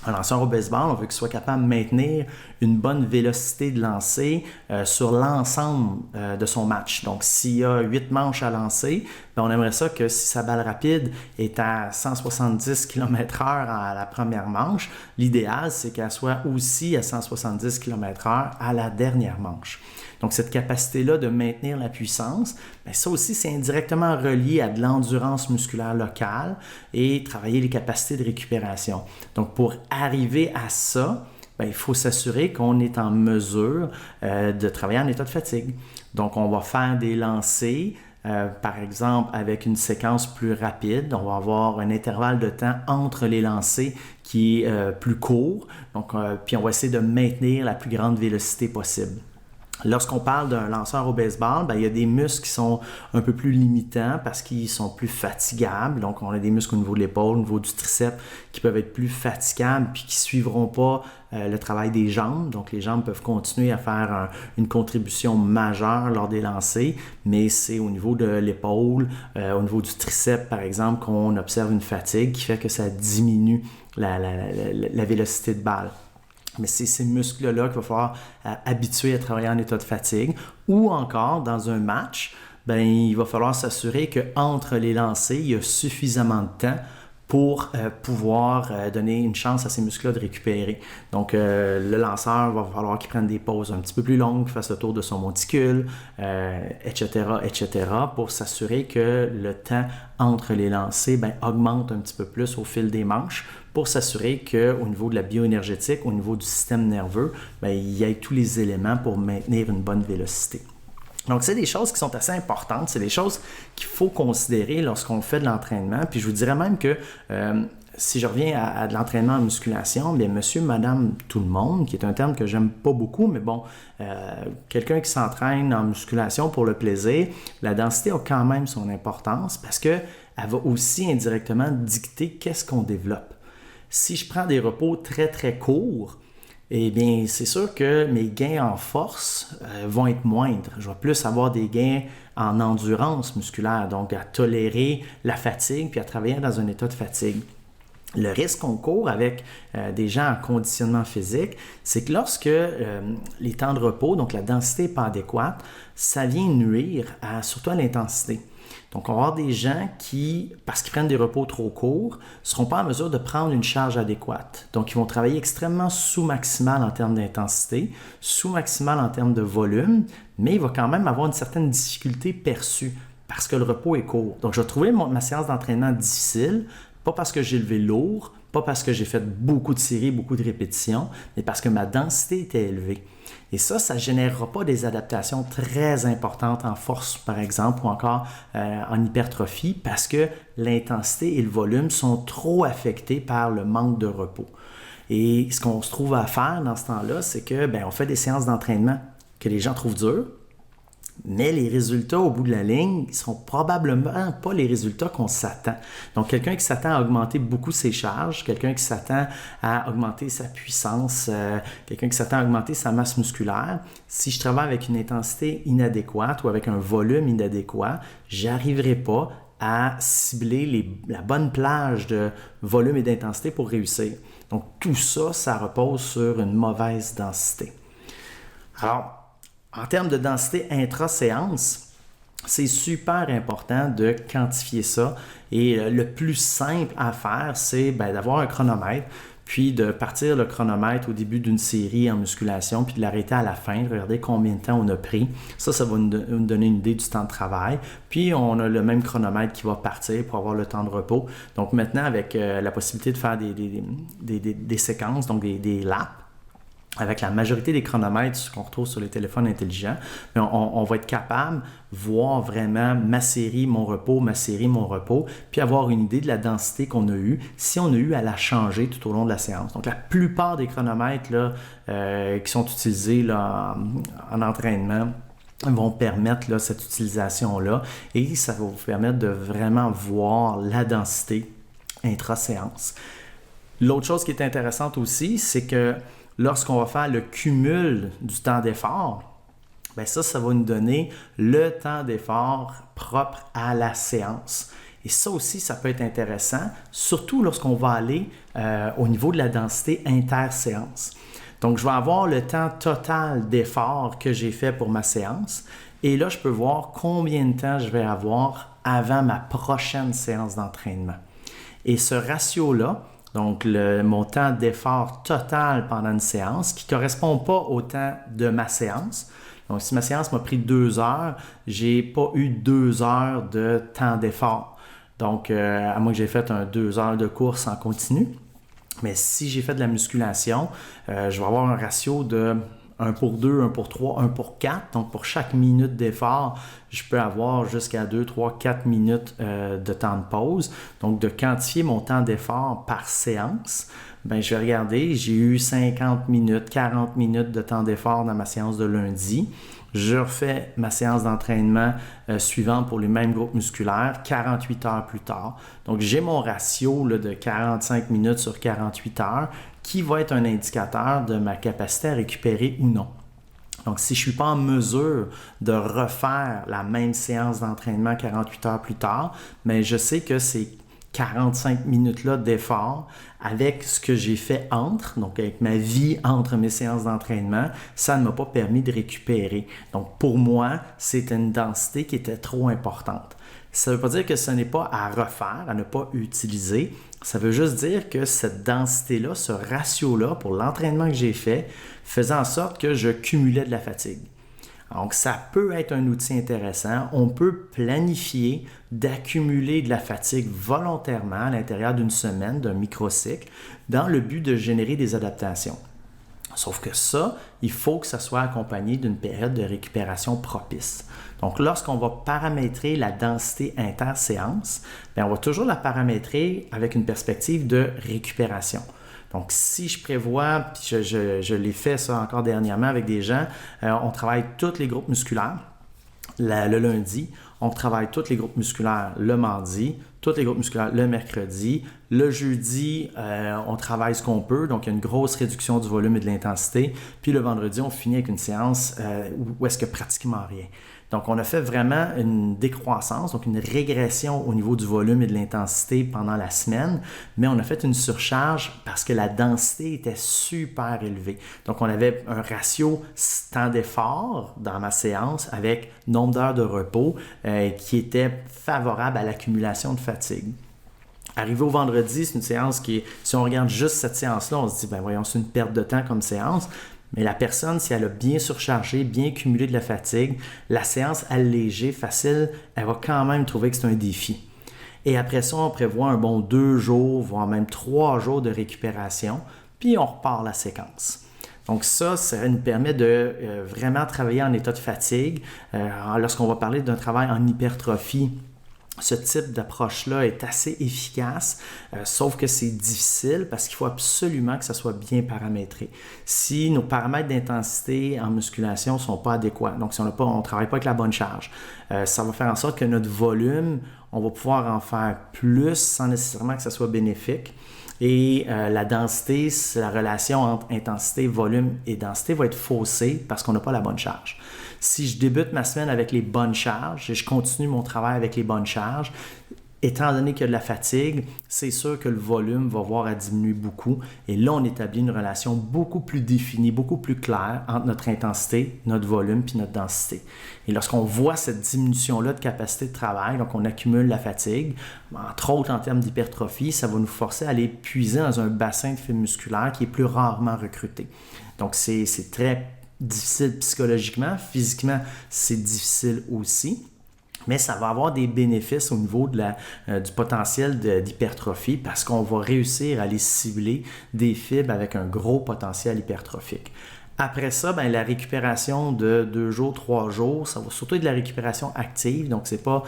Un lanceur au baseball, on veut qu'il soit capable de maintenir une bonne vélocité de lancer sur l'ensemble de son match. Donc, s'il y a 8 manches à lancer, bien, on aimerait ça que si sa balle rapide est à 170 km/h à la première manche, l'idéal, c'est qu'elle soit aussi à 170 km/h à la dernière manche. Donc, cette capacité-là de maintenir la puissance, bien, ça aussi, c'est indirectement relié à de l'endurance musculaire locale et travailler les capacités de récupération. Donc, pour arriver à ça, bien, il faut s'assurer qu'on est en mesure de travailler en état de fatigue. Donc, on va faire des lancers, par exemple, avec une séquence plus rapide. On va avoir un intervalle de temps entre les lancers qui est plus court. Donc, puis on va essayer de maintenir la plus grande vélocité possible. Lorsqu'on parle d'un lanceur au baseball, bien, il y a des muscles qui sont un peu plus limitants parce qu'ils sont plus fatigables. Donc, on a des muscles au niveau de l'épaule, au niveau du triceps qui peuvent être plus fatigables puis qui ne suivront pas le travail des jambes. Donc, les jambes peuvent continuer à faire une contribution majeure lors des lancers, mais c'est au niveau de l'épaule, au niveau du triceps, par exemple, qu'on observe une fatigue qui fait que ça diminue la vélocité de balle. Mais c'est ces muscles-là qu'il va falloir habituer à travailler en état de fatigue. Ou encore, dans un match, bien, il va falloir s'assurer qu'entre les lancers, il y a suffisamment de temps pour pouvoir donner une chance à ces muscles-là de récupérer. Donc, le lanceur va falloir qu'il prenne des pauses un petit peu plus longues, qu'il fasse le tour de son monticule, etc., pour s'assurer que le temps entre les lancers bien, augmente un petit peu plus au fil des manches, pour s'assurer qu'au niveau de la bioénergétique, au niveau du système nerveux, bien, il y ait tous les éléments pour maintenir une bonne vélocité. Donc, c'est des choses qui sont assez importantes, c'est des choses qu'il faut considérer lorsqu'on fait de l'entraînement. Puis, je vous dirais même que si je reviens à de l'entraînement en musculation, bien, monsieur, madame, tout le monde, qui est un terme que j'aime pas beaucoup, mais bon, quelqu'un qui s'entraîne en musculation pour le plaisir, la densité a quand même son importance parce qu'elle va aussi indirectement dicter qu'est-ce qu'on développe. Si je prends des repos très, très courts, eh bien, c'est sûr que mes gains en force vont être moindres. Je vais plus avoir des gains en endurance musculaire, donc à tolérer la fatigue puis à travailler dans un état de fatigue. Le risque qu'on court avec des gens en conditionnement physique, c'est que lorsque les temps de repos, donc la densité n'est pas adéquate, ça vient nuire surtout à l'intensité. Donc, on va avoir des gens qui, parce qu'ils prennent des repos trop courts, ne seront pas en mesure de prendre une charge adéquate. Donc, ils vont travailler extrêmement sous-maximal en termes d'intensité, sous-maximal en termes de volume, mais il va quand même avoir une certaine difficulté perçue parce que le repos est court. Donc, je vais trouver ma séance d'entraînement difficile, pas parce que j'ai levé lourd, pas parce que j'ai fait beaucoup de séries, beaucoup de répétitions, mais parce que ma densité était élevée. Et ça ne générera pas des adaptations très importantes en force, par exemple, ou encore en hypertrophie, parce que l'intensité et le volume sont trop affectés par le manque de repos. Et ce qu'on se trouve à faire dans ce temps-là, c'est que bien, on fait des séances d'entraînement que les gens trouvent dures, mais les résultats au bout de la ligne ne seront probablement pas les résultats qu'on s'attend. Donc, quelqu'un qui s'attend à augmenter beaucoup ses charges, quelqu'un qui s'attend à augmenter sa puissance, quelqu'un qui s'attend à augmenter sa masse musculaire, si je travaille avec une intensité inadéquate ou avec un volume inadéquat, je n'arriverai pas à cibler la bonne plage de volume et d'intensité pour réussir. Donc, tout ça, ça repose sur une mauvaise densité. Alors, en termes de densité intra-séance, c'est super important de quantifier ça. Et le plus simple à faire, c'est d'avoir un chronomètre, puis de partir le chronomètre au début d'une série en musculation, puis de l'arrêter à la fin, de regarder combien de temps on a pris. Ça va nous donner une idée du temps de travail. Puis on a le même chronomètre qui va partir pour avoir le temps de repos. Donc maintenant, avec la possibilité de faire des séquences, donc des laps, avec la majorité des chronomètres qu'on retrouve sur les téléphones intelligents, mais on va être capable de voir vraiment ma série, mon repos, puis avoir une idée de la densité qu'on a eue, si on a eu à la changer tout au long de la séance. Donc, la plupart des chronomètres là, qui sont utilisés là, en entraînement vont permettre là, cette utilisation-là et ça va vous permettre de vraiment voir la densité intra-séance. L'autre chose qui est intéressante aussi, c'est que lorsqu'on va faire le cumul du temps d'effort, bien ça va nous donner le temps d'effort propre à la séance. Et ça aussi, ça peut être intéressant, surtout lorsqu'on va aller au niveau de la densité interséance. Donc, je vais avoir le temps total d'effort que j'ai fait pour ma séance. Et là, je peux voir combien de temps je vais avoir avant ma prochaine séance d'entraînement. Et ce ratio-là, donc mon temps d'effort total pendant une séance, qui ne correspond pas au temps de ma séance. Donc, si ma séance m'a pris 2 heures, je n'ai pas eu 2 heures de temps d'effort. Donc, à moins que j'ai fait 2 heures de course en continu. Mais si j'ai fait de la musculation, je vais avoir un ratio de 1 pour 2, 1 pour 3, 1 pour 4. Donc, pour chaque minute d'effort, je peux avoir jusqu'à 2, 3, 4 minutes de temps de pause. Donc, de quantifier mon temps d'effort par séance, bien, je vais regarder, j'ai eu 50 minutes, 40 minutes de temps d'effort dans ma séance de lundi. Je refais ma séance d'entraînement suivante pour les mêmes groupes musculaires 48 heures plus tard. Donc, j'ai mon ratio là, de 45 minutes sur 48 heures qui va être un indicateur de ma capacité à récupérer ou non. Donc, si je ne suis pas en mesure de refaire la même séance d'entraînement 48 heures plus tard, mais je sais que ces 45 minutes-là d'effort avec ce que j'ai fait donc avec ma vie entre mes séances d'entraînement, ça ne m'a pas permis de récupérer. Donc, pour moi, c'est une densité qui était trop importante. Ça ne veut pas dire que ce n'est pas à refaire, à ne pas utiliser. Ça veut juste dire que cette densité-là, ce ratio-là, pour l'entraînement que j'ai fait, faisait en sorte que je cumulais de la fatigue. Donc, ça peut être un outil intéressant. On peut planifier d'accumuler de la fatigue volontairement à l'intérieur d'une semaine, d'un microcycle, dans le but de générer des adaptations. Sauf que ça, il faut que ça soit accompagné d'une période de récupération propice. Donc, lorsqu'on va paramétrer la densité interséance, bien, on va toujours la paramétrer avec une perspective de récupération. Donc, si je prévois, puis je l'ai fait ça encore dernièrement avec des gens, on travaille tous les groupes musculaires le lundi, on travaille tous les groupes musculaires le mardi, tous les groupes musculaires le mercredi. Le jeudi, on travaille ce qu'on peut, donc il y a une grosse réduction du volume et de l'intensité. Puis le vendredi, on finit avec une séance où est-ce que pratiquement rien. Donc, on a fait vraiment une décroissance, donc une régression au niveau du volume et de l'intensité pendant la semaine, mais on a fait une surcharge parce que la densité était super élevée. Donc, on avait un ratio temps d'effort dans ma séance avec nombre d'heures de repos qui était favorable à l'accumulation de fatigue. Arrivé au vendredi, c'est une séance qui, si on regarde juste cette séance-là, on se dit, ben voyons, c'est une perte de temps comme séance. Mais la personne, si elle a bien surchargé, bien cumulé de la fatigue, la séance allégée, facile, elle va quand même trouver que c'est un défi. Et après ça, on prévoit un bon 2 jours, voire même 3 jours de récupération, puis on repart la séquence. Donc ça nous permet de vraiment travailler en état de fatigue. Lorsqu'on va parler d'un travail en hypertrophie, ce type d'approche-là est assez efficace, sauf que c'est difficile parce qu'il faut absolument que ça soit bien paramétré. Si nos paramètres d'intensité en musculation ne sont pas adéquats, donc si on ne travaille pas avec la bonne charge, ça va faire en sorte que notre volume, on va pouvoir en faire plus sans nécessairement que ça soit bénéfique. Et la densité, la relation entre intensité, volume et densité va être faussée parce qu'on n'a pas la bonne charge. Si je débute ma semaine avec les bonnes charges et je continue mon travail avec les bonnes charges, étant donné qu'il y a de la fatigue, c'est sûr que le volume va voir à diminuer beaucoup. Et là, on établit une relation beaucoup plus définie, beaucoup plus claire entre notre intensité, notre volume puis notre densité. Et lorsqu'on voit cette diminution-là de capacité de travail, donc on accumule la fatigue, entre autres en termes d'hypertrophie, ça va nous forcer à aller puiser dans un bassin de fibres musculaires qui est plus rarement recruté. Donc, c'est très difficile psychologiquement, physiquement, c'est difficile aussi. Mais ça va avoir des bénéfices au niveau du potentiel d'hypertrophie parce qu'on va réussir à aller cibler des fibres avec un gros potentiel hypertrophique. Après ça, ben, la récupération de 2 jours, 3 jours, ça va surtout être de la récupération active. Donc, ce n'est pas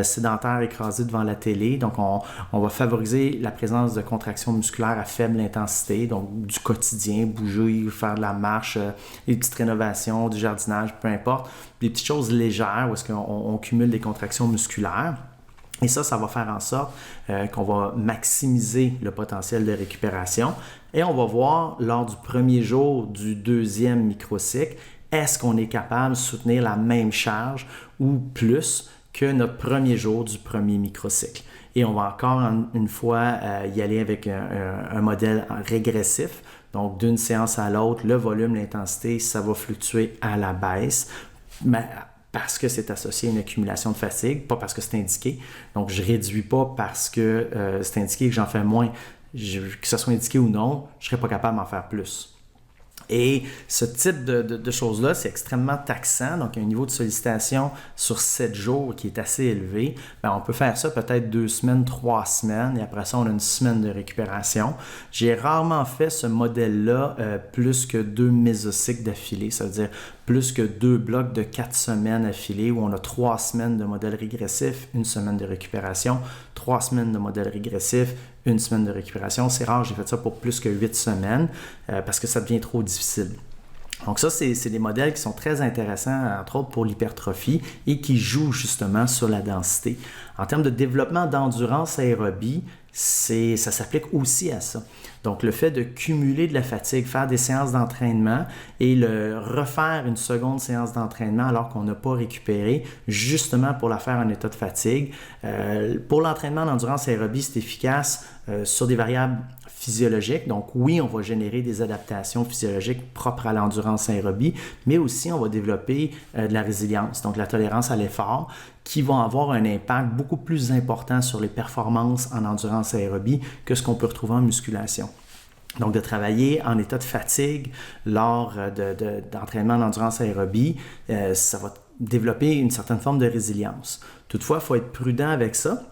sédentaire écrasé devant la télé. Donc, on va favoriser la présence de contractions musculaires à faible intensité. Donc, du quotidien, bouger, faire de la marche, des petites rénovations, du jardinage, peu importe. Des petites choses légères où est-ce qu'on cumule des contractions musculaires. Et ça va faire en sorte qu'on va maximiser le potentiel de récupération. Et on va voir lors du premier jour du deuxième microcycle, est-ce qu'on est capable de soutenir la même charge ou plus que notre premier jour du premier microcycle. Et on va encore une fois y aller avec un modèle régressif. Donc, d'une séance à l'autre, le volume, l'intensité, ça va fluctuer à la baisse. Mais parce que c'est associé à une accumulation de fatigue, pas parce que c'est indiqué. Donc, je ne réduis pas parce que c'est indiqué que j'en fais moins. Que ce soit indiqué ou non, je ne serais pas capable d'en faire plus. Et ce type de choses-là, c'est extrêmement taxant. Donc, il y a un niveau de sollicitation sur 7 jours qui est assez élevé. Bien, on peut faire ça peut-être 2 semaines, 3 semaines, et après ça, on a une semaine de récupération. J'ai rarement fait ce modèle-là plus que 2 mésocycles d'affilée, ça veut dire plus que 2 blocs de 4 semaines affilés où on a 3 semaines de modèle régressif, 1 semaine de récupération, 3 semaines de modèle régressif, 1 semaine de récupération. C'est rare, j'ai fait ça pour plus que 8 semaines parce que ça devient trop difficile. Donc ça, c'est des modèles qui sont très intéressants, entre autres pour l'hypertrophie et qui jouent justement sur la densité. En termes de développement d'endurance aérobie, ça s'applique aussi à ça. Donc, le fait de cumuler de la fatigue, faire des séances d'entraînement et refaire une seconde séance d'entraînement alors qu'on n'a pas récupéré, justement pour la faire en état de fatigue. Pour l'entraînement d'endurance aérobie, c'est efficace sur des variables physiologiques. Donc, oui, on va générer des adaptations physiologiques propres à l'endurance aérobie, mais aussi on va développer de la résilience, donc la tolérance à l'effort, qui vont avoir un impact beaucoup plus important sur les performances en endurance aérobie que ce qu'on peut retrouver en musculation. Donc, de travailler en état de fatigue lors d'entraînement en endurance aérobie, ça va développer une certaine forme de résilience. Toutefois, il faut être prudent avec ça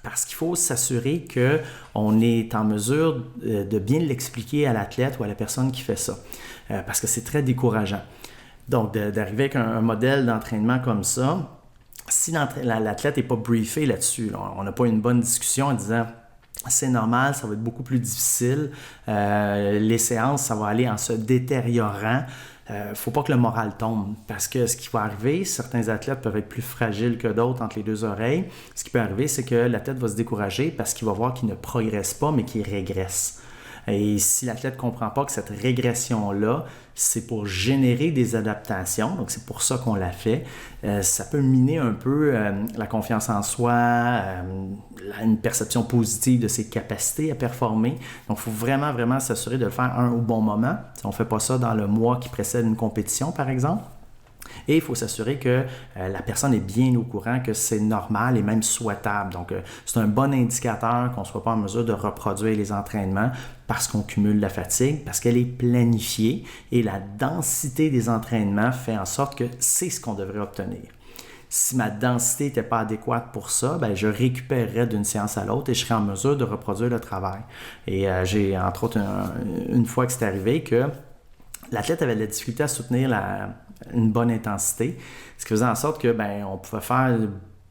parce qu'il faut s'assurer qu'on est en mesure de bien l'expliquer à l'athlète ou à la personne qui fait ça, parce que c'est très décourageant. Donc, d'arriver avec un modèle d'entraînement comme ça, si l'athlète n'est pas briefé là-dessus, on n'a pas une bonne discussion en disant c'est normal, ça va être beaucoup plus difficile, les séances, ça va aller en se détériorant. Il ne faut pas que le moral tombe parce que ce qui va arriver, certains athlètes peuvent être plus fragiles que d'autres entre les 2 oreilles. Ce qui peut arriver, c'est que l'athlète va se décourager parce qu'il va voir qu'il ne progresse pas, mais qu'il régresse. Et si l'athlète ne comprend pas que cette régression-là, c'est pour générer des adaptations, donc c'est pour ça qu'on l'a fait, ça peut miner un peu la confiance en soi, une perception positive de ses capacités à performer. Donc, il faut vraiment, vraiment s'assurer de le faire au bon moment. Si on ne fait pas ça dans le mois qui précède une compétition, par exemple. Et il faut s'assurer que la personne est bien au courant que c'est normal et même souhaitable. Donc, c'est un bon indicateur qu'on ne soit pas en mesure de reproduire les entraînements parce qu'on cumule la fatigue, parce qu'elle est planifiée et la densité des entraînements fait en sorte que c'est ce qu'on devrait obtenir. Si ma densité n'était pas adéquate pour ça, ben, je récupérerais d'une séance à l'autre et je serais en mesure de reproduire le travail. Et j'ai, entre autres, une fois que c'est arrivé que l'athlète avait de la difficulté à soutenir une bonne intensité, ce qui faisait en sorte que on pouvait faire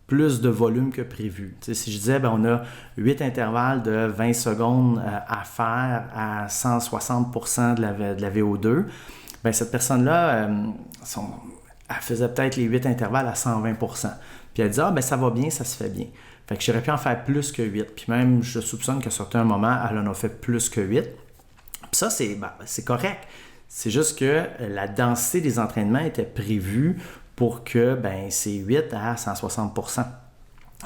plus de volume que prévu. Tu sais, si je disais on a 8 intervalles de 20 secondes à faire à 160% de la VO2, cette personne-là, elle faisait peut-être les 8 intervalles à 120%. Puis elle disait ça va bien, ça se fait bien. Fait que j'aurais pu en faire plus que 8. Puis même, je soupçonne qu'à certains moments, elle en a fait plus que 8. Puis ça, c'est correct. C'est juste que la densité des entraînements était prévue pour que c'est 8 à 160%.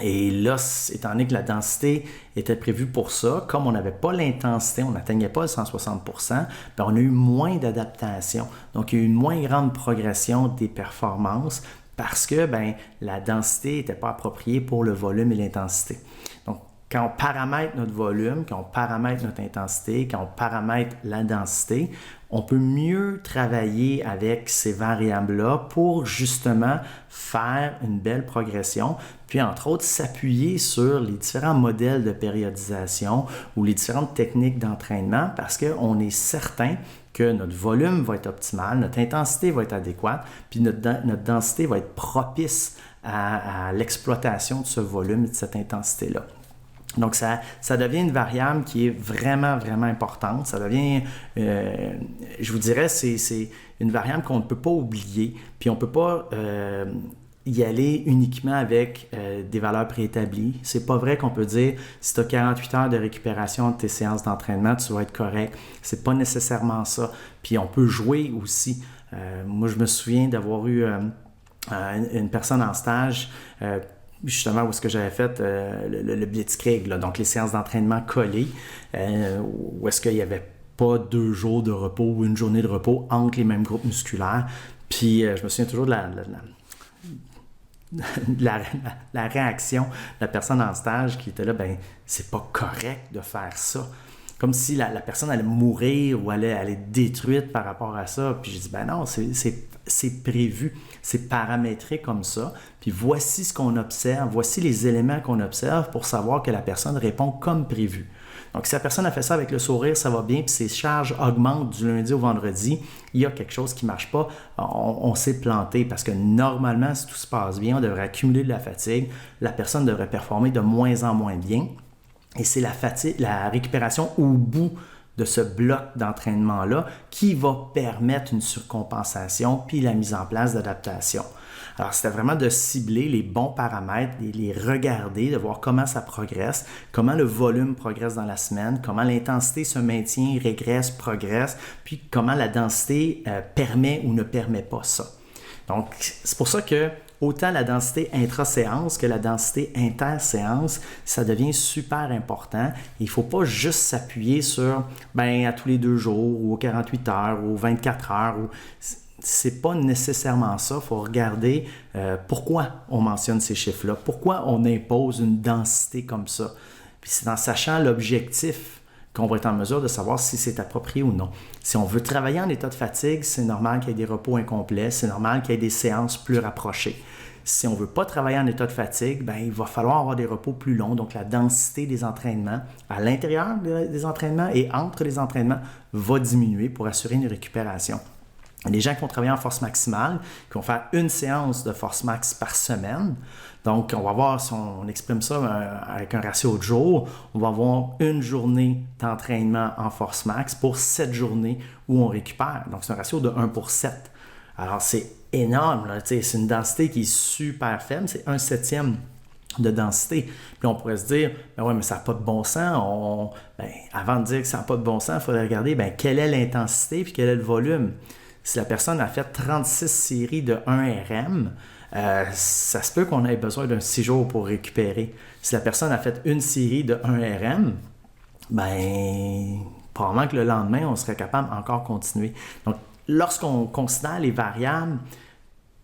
Et là, étant donné que la densité était prévue pour ça, comme on n'avait pas l'intensité, on n'atteignait pas le 160%, on a eu moins d'adaptation. Donc, il y a eu une moins grande progression des performances parce que la densité n'était pas appropriée pour le volume et l'intensité. Donc, quand on paramètre notre volume, quand on paramètre notre intensité, quand on paramètre la densité, on peut mieux travailler avec ces variables-là pour justement faire une belle progression, puis entre autres s'appuyer sur les différents modèles de périodisation ou les différentes techniques d'entraînement parce qu'on est certain que notre volume va être optimal, notre intensité va être adéquate, puis notre densité va être propice à l'exploitation de ce volume et de cette intensité-là. Donc, ça devient une variable qui est vraiment, vraiment importante. Ça devient, je vous dirais, c'est une variable qu'on ne peut pas oublier. Puis, on ne peut pas y aller uniquement avec des valeurs préétablies. C'est pas vrai qu'on peut dire, si tu as 48 heures de récupération de tes séances d'entraînement, tu vas être correct. C'est pas nécessairement ça. Puis, on peut jouer aussi. Moi, je me souviens d'avoir eu une personne en stage justement où est-ce que j'avais fait le Blitzkrieg, là, donc les séances d'entraînement collées, où est-ce qu'il n'y avait pas 2 jours de repos ou une journée de repos entre les mêmes groupes musculaires. Puis je me souviens toujours de la réaction de la personne en stage qui était là, ben c'est pas correct de faire ça. Comme si la personne allait mourir ou allait être détruite par rapport à ça. Puis j'ai dit, ben non, c'est prévu, c'est paramétré comme ça. Puis voici ce qu'on observe, voici les éléments qu'on observe pour savoir que la personne répond comme prévu. Donc si la personne a fait ça avec le sourire, ça va bien, puis ses charges augmentent du lundi au vendredi, il y a quelque chose qui ne marche pas, on s'est planté parce que normalement, si tout se passe bien, on devrait accumuler de la fatigue, la personne devrait performer de moins en moins bien. Et c'est la récupération au bout de ce bloc d'entraînement-là qui va permettre une surcompensation puis la mise en place d'adaptation. Alors, c'était vraiment de cibler les bons paramètres, de les regarder, de voir comment ça progresse, comment le volume progresse dans la semaine, comment l'intensité se maintient, régresse, progresse, puis comment la densité permet ou ne permet pas ça. Donc, c'est pour ça que autant la densité intra-séance que la densité inter-séance, ça devient super important. Il ne faut pas juste s'appuyer sur à tous les 2 jours ou aux 48 heures ou aux 24 heures. C'est pas nécessairement ça. Il faut regarder pourquoi on mentionne ces chiffres-là, pourquoi on impose une densité comme ça. Puis c'est en sachant l'objectif qu'on va être en mesure de savoir si c'est approprié ou non. Si on veut travailler en état de fatigue, c'est normal qu'il y ait des repos incomplets, c'est normal qu'il y ait des séances plus rapprochées. Si on ne veut pas travailler en état de fatigue, il va falloir avoir des repos plus longs, donc la densité des entraînements à l'intérieur des entraînements et entre les entraînements va diminuer pour assurer une récupération. Les gens qui vont travailler en force maximale, qui vont faire une séance de force max par semaine, donc on va voir, si on exprime ça avec un ratio de jours, on va avoir une journée d'entraînement en force max pour 7 journées où on récupère. Donc c'est un ratio de 1 pour 7. Alors c'est énorme, là, c'est une densité qui est super faible, c'est 1/7 de densité. Puis on pourrait se dire, ouais, mais ça n'a pas de bon sens. Avant de dire que ça n'a pas de bon sens, il faudrait regarder quelle est l'intensité puis quel est le volume. Si la personne a fait 36 séries de 1 RM, ça se peut qu'on ait besoin d'un 6 jours pour récupérer. Si la personne a fait une série de 1 RM, probablement que le lendemain, on serait capable encore continuer. Donc, lorsqu'on considère les variables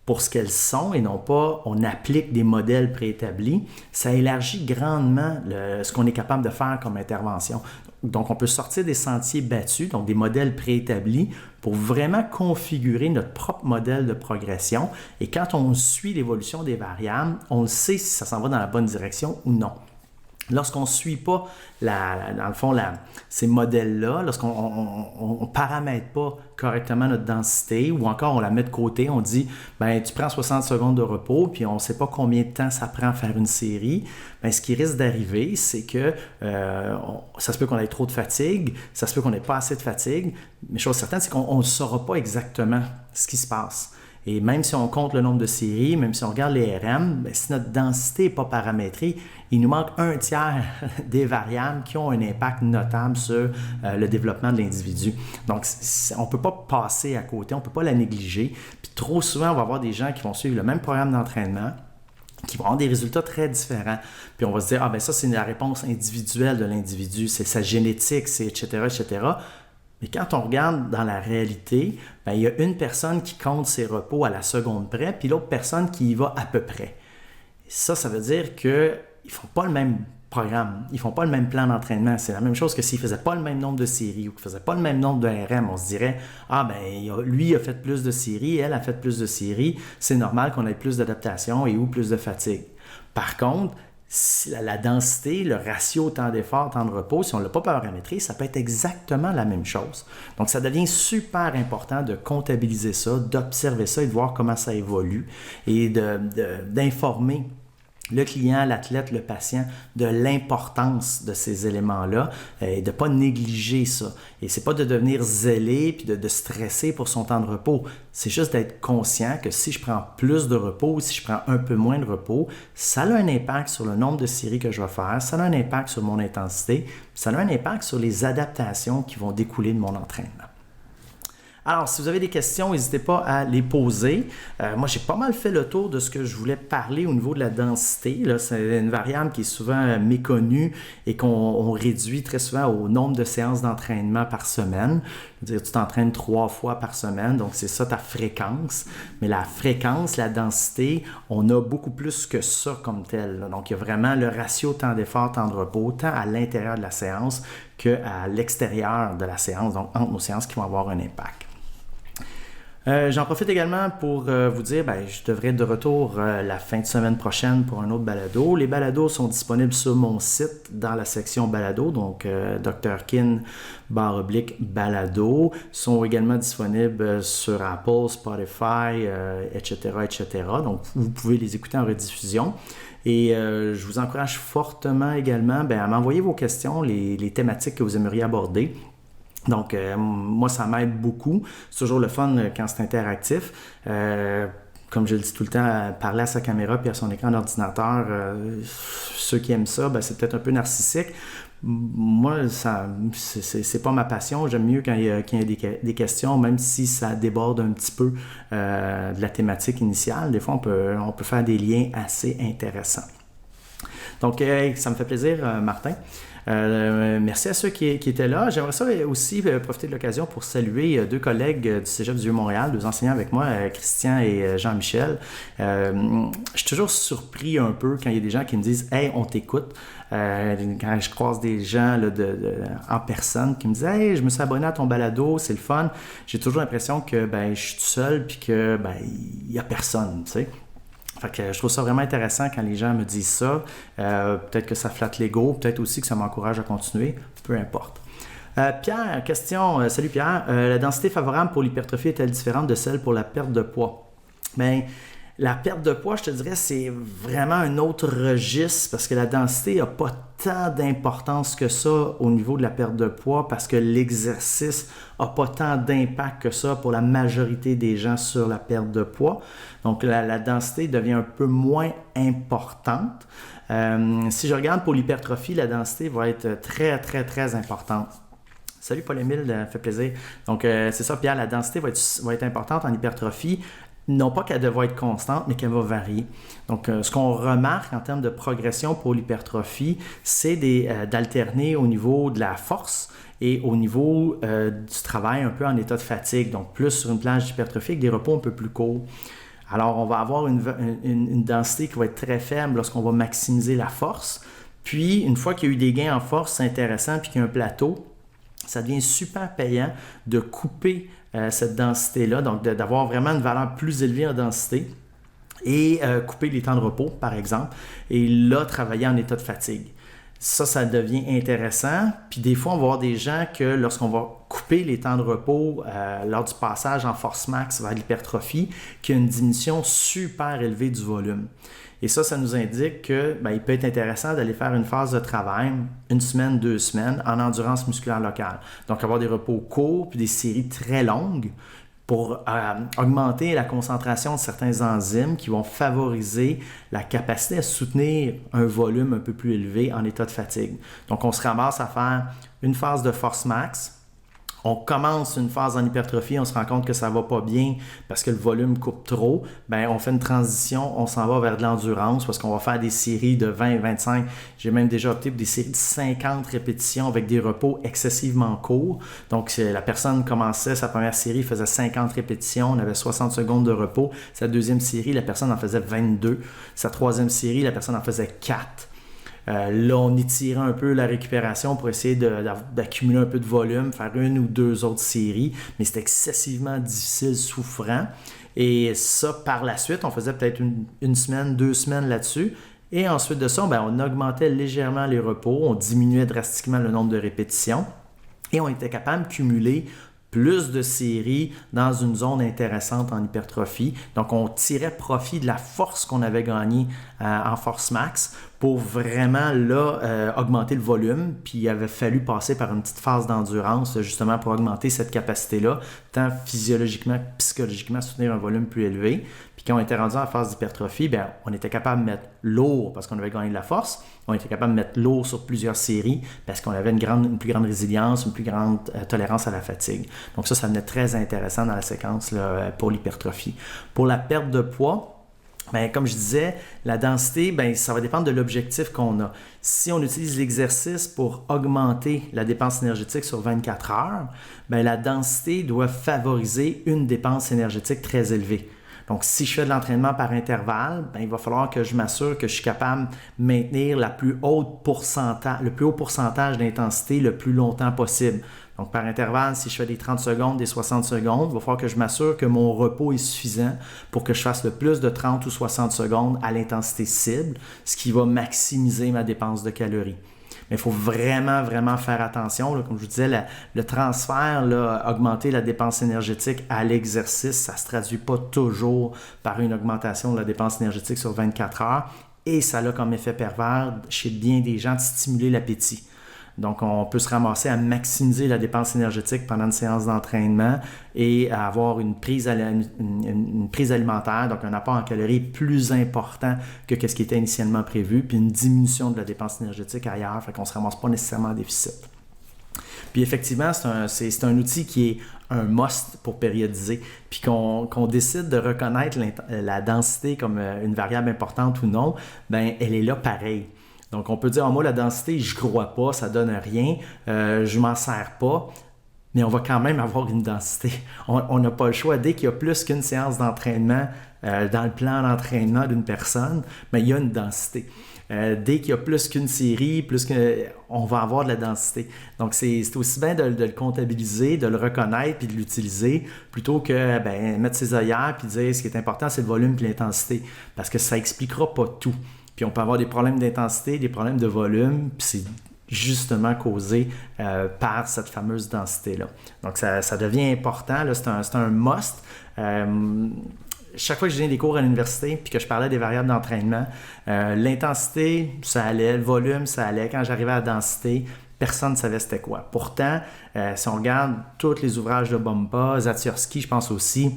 pour ce qu'elles sont et non pas on applique des modèles préétablis, ça élargit grandement ce qu'on est capable de faire comme intervention. Donc, on peut sortir des sentiers battus, donc des modèles préétablis, pour vraiment configurer notre propre modèle de progression. Et quand on suit l'évolution des variables, on sait si ça s'en va dans la bonne direction ou non. Lorsqu'on ne suit pas, dans le fond, ces modèles-là, lorsqu'on ne paramètre pas correctement notre densité ou encore on la met de côté, on dit, tu prends 60 secondes de repos puis on ne sait pas combien de temps ça prend à faire une série, ce qui risque d'arriver, c'est que ça se peut qu'on ait trop de fatigue, ça se peut qu'on n'ait pas assez de fatigue, mais chose certaine, c'est qu'on ne saura pas exactement ce qui se passe. Et même si on compte le nombre de séries, même si on regarde les RM, si notre densité n'est pas paramétrée, il nous manque 1/3 des variables qui ont un impact notable sur le développement de l'individu. Donc, on ne peut pas passer à côté, on ne peut pas la négliger. Puis trop souvent, on va avoir des gens qui vont suivre le même programme d'entraînement, qui vont avoir des résultats très différents. Puis on va se dire, ça c'est la réponse individuelle de l'individu, c'est sa génétique, c'est etc., etc. Mais quand on regarde dans la réalité, il y a une personne qui compte ses repos à la seconde près, puis l'autre personne qui y va à peu près. Et ça veut dire qu'ils ne font pas le même programme. Ils font pas le même plan d'entraînement. C'est la même chose que s'ils faisaient pas le même nombre de séries ou qu'ils faisaient pas le même nombre de RM. On se dirait, ah ben, lui il a fait plus de séries, elle a fait plus de séries. C'est normal qu'on ait plus d'adaptation et ou plus de fatigue. Par contre, la densité, le ratio temps d'effort, temps de repos, si on ne l'a pas paramétré, ça peut être exactement la même chose. Donc, ça devient super important de comptabiliser ça, d'observer ça et de voir comment ça évolue et d'informer le client, l'athlète, le patient, de l'importance de ces éléments-là et de ne pas négliger ça. Et c'est pas de devenir zélé puis de stresser pour son temps de repos. C'est juste d'être conscient que si je prends plus de repos ou si je prends un peu moins de repos, ça a un impact sur le nombre de séries que je vais faire, ça a un impact sur mon intensité, ça a un impact sur les adaptations qui vont découler de mon entraînement. Alors, si vous avez des questions, n'hésitez pas à les poser. Moi, j'ai pas mal fait le tour de ce que je voulais parler au niveau de la densité. Là, c'est une variable qui est souvent méconnue et qu'on réduit très souvent au nombre de séances d'entraînement par semaine. Je veux dire, tu t'entraînes 3 fois par semaine, donc c'est ça ta fréquence. Mais la fréquence, la densité, on a beaucoup plus que ça comme tel. Là. Donc, il y a vraiment le ratio temps d'effort, temps de repos, tant à l'intérieur de la séance qu'à l'extérieur de la séance, donc entre nos séances qui vont avoir un impact. J'en profite également pour vous dire, je devrais être de retour la fin de semaine prochaine pour un autre balado. Les balados sont disponibles sur mon site dans la section balado, donc drkin/balado. Sont également disponibles sur Apple, Spotify, etc., etc. Donc, vous pouvez les écouter en rediffusion. Et je vous encourage fortement également à m'envoyer vos questions, les thématiques que vous aimeriez aborder. Donc, moi, ça m'aide beaucoup. C'est toujours le fun quand c'est interactif. Comme je le dis tout le temps, parler à sa caméra puis à son écran d'ordinateur, ceux qui aiment ça, c'est peut-être un peu narcissique. Moi, c'est pas ma passion. J'aime mieux quand il y a des questions, même si ça déborde un petit peu de la thématique initiale. Des fois, on peut faire des liens assez intéressants. Donc, ça me fait plaisir, Martin. Merci à ceux qui étaient là. J'aimerais ça aussi profiter de l'occasion pour saluer 2 collègues du Cégep du Vieux-Montréal, 2 enseignants avec moi, Christian et Jean-Michel. Je suis toujours surpris un peu quand il y a des gens qui me disent « Hey, on t'écoute ». Quand je croise des gens là, en personne qui me disent « Hey, je me suis abonné à ton balado, c'est le fun », j'ai toujours l'impression que je suis tout seul puis que il n'y a personne, tu sais. Fait que je trouve ça vraiment intéressant quand les gens me disent ça. Peut-être que ça flatte l'ego, peut-être aussi que ça m'encourage à continuer, peu importe. Pierre, question. Salut Pierre. La densité favorable pour l'hypertrophie est-elle différente de celle pour la perte de poids? La perte de poids, je te dirais, c'est vraiment un autre registre parce que la densité n'a pas tant d'importance que ça au niveau de la perte de poids parce que l'exercice n'a pas tant d'impact que ça pour la majorité des gens sur la perte de poids. Donc, la densité devient un peu moins importante. Si je regarde pour l'hypertrophie, la densité va être très, très, très importante. Salut Paul-Émile, ça fait plaisir. Donc, c'est ça, Pierre, la densité va être importante en hypertrophie. Non pas qu'elle devrait être constante, mais qu'elle va varier. Donc, ce qu'on remarque en termes de progression pour l'hypertrophie, c'est d'alterner au niveau de la force et au niveau du travail un peu en état de fatigue. Donc, plus sur une plage d'hypertrophie avec des repos un peu plus courts. Alors, on va avoir une densité qui va être très faible lorsqu'on va maximiser la force. Puis, une fois qu'il y a eu des gains en force, c'est intéressant, puis qu'il y a un plateau, ça devient super payant de couper cette densité-là, donc d'avoir vraiment une valeur plus élevée en densité et couper les temps de repos, par exemple, et là, travailler en état de fatigue. Ça devient intéressant. Puis des fois, on va avoir des gens que lorsqu'on va couper les temps de repos lors du passage en force max vers l'hypertrophie, qu'il y a une diminution super élevée du volume. Et ça nous indique que il peut être intéressant d'aller faire une phase de travail, 1 semaine, 2 semaines, en endurance musculaire locale. Donc, avoir des repos courts puis des séries très longues pour augmenter la concentration de certains enzymes qui vont favoriser la capacité à soutenir un volume un peu plus élevé en état de fatigue. Donc, on se ramasse à faire une phase de force max. On commence une phase en hypertrophie, on se rend compte que ça ne va pas bien parce que le volume coupe trop. On fait une transition, on s'en va vers de l'endurance parce qu'on va faire des séries de 20, 25. J'ai même déjà opté pour des séries de 50 répétitions avec des repos excessivement courts. Donc, la personne commençait sa première série, faisait 50 répétitions, on avait 60 secondes de repos. Sa deuxième série, la personne en faisait 22. Sa troisième série, la personne en faisait 4. Là, on étirait un peu la récupération pour essayer d'accumuler un peu de volume, faire une ou deux autres séries, mais c'était excessivement difficile, souffrant. Et ça, par la suite, on faisait peut-être une semaine, 2 semaines là-dessus. Et ensuite de ça, on augmentait légèrement les repos, on diminuait drastiquement le nombre de répétitions et on était capable de cumuler plus de séries dans une zone intéressante en hypertrophie. Donc, on tirait profit de la force qu'on avait gagnée en force max pour vraiment augmenter le volume. Puis, il avait fallu passer par une petite phase d'endurance justement pour augmenter cette capacité-là, tant physiologiquement que psychologiquement, soutenir un volume plus élevé. Puis, quand on était rendu en phase d'hypertrophie, on était capable de mettre lourd parce qu'on avait gagné de la force. On était capable de mettre lourd sur plusieurs séries parce qu'on avait une plus grande résilience, une plus grande tolérance à la fatigue. Donc ça devenait très intéressant dans la séquence là, pour l'hypertrophie. Pour la perte de poids, comme je disais, la densité, ça va dépendre de l'objectif qu'on a. Si on utilise l'exercice pour augmenter la dépense énergétique sur 24 heures, la densité doit favoriser une dépense énergétique très élevée. Donc, si je fais de l'entraînement par intervalle, il va falloir que je m'assure que je suis capable de maintenir le plus haut pourcentage d'intensité le plus longtemps possible. Donc, par intervalle, si je fais des 30 secondes, des 60 secondes, il va falloir que je m'assure que mon repos est suffisant pour que je fasse le plus de 30 ou 60 secondes à l'intensité cible, ce qui va maximiser ma dépense de calories. Mais il faut vraiment, vraiment faire attention. Là, comme je vous disais, le transfert, augmenter la dépense énergétique à l'exercice, ça ne se traduit pas toujours par une augmentation de la dépense énergétique sur 24 heures. Et ça a comme effet pervers chez bien des gens de stimuler l'appétit. Donc, on peut se ramasser à maximiser la dépense énergétique pendant une séance d'entraînement et à avoir une prise alimentaire, donc un apport en calories plus important que ce qui était initialement prévu, puis une diminution de la dépense énergétique ailleurs, fait qu'on ne se ramasse pas nécessairement en déficit. Puis effectivement, c'est un outil qui est un must pour périodiser, puis qu'on décide de reconnaître la densité comme une variable importante ou non, elle est là pareil. Donc, on peut dire, moi, la densité, je ne crois pas, ça ne donne rien, je ne m'en sers pas, mais on va quand même avoir une densité. On n'a pas le choix. Dès qu'il y a plus qu'une séance d'entraînement dans le plan d'entraînement d'une personne, il y a une densité. Dès qu'il y a plus qu'une série, on va avoir de la densité. Donc, c'est aussi bien de le comptabiliser, de le reconnaître puis de l'utiliser plutôt que mettre ses œillères puis dire ce qui est important, c'est le volume et l'intensité. Parce que ça n'expliquera pas tout. Puis on peut avoir des problèmes d'intensité, des problèmes de volume, puis c'est justement causé par cette fameuse densité-là. Donc ça devient important, là, c'est un must. Chaque fois que je donnais des cours à l'université puis que je parlais des variables d'entraînement, l'intensité, ça allait, le volume, ça allait. Quand j'arrivais à la densité, personne ne savait c'était quoi. Pourtant, si on regarde tous les ouvrages de Bompa, Zatsiorsky, je pense aussi,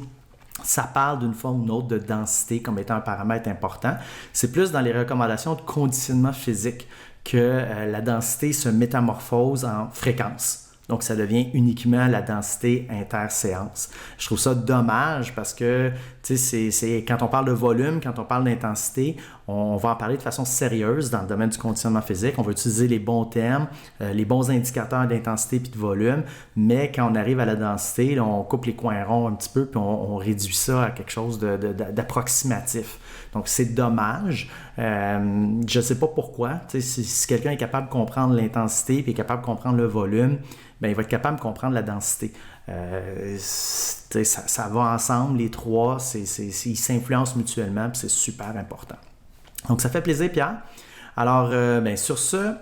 ça parle d'une forme ou d'une autre de densité comme étant un paramètre important. C'est plus dans les recommandations de conditionnement physique que la densité se métamorphose en fréquence. Donc, ça devient uniquement la densité interséance. Je trouve ça dommage parce que, c'est quand on parle de volume, quand on parle d'intensité, on va en parler de façon sérieuse dans le domaine du conditionnement physique. On va utiliser les bons termes, les bons indicateurs d'intensité puis de volume, mais quand on arrive à la densité, là, on coupe les coins ronds un petit peu puis on réduit ça à quelque chose d'approximatif. Donc, c'est dommage. Je ne sais pas pourquoi. Si quelqu'un est capable de comprendre l'intensité et est capable de comprendre le volume, il va être capable de comprendre la densité. Ça va ensemble, les trois, ils s'influencent mutuellement, puis c'est super important. Donc, ça fait plaisir, Pierre. Alors, sur ce,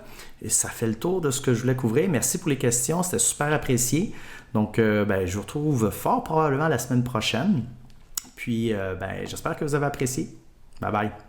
ça fait le tour de ce que je voulais couvrir. Merci pour les questions, c'était super apprécié. Donc, je vous retrouve fort probablement la semaine prochaine. Puis, j'espère que vous avez apprécié. Bye bye.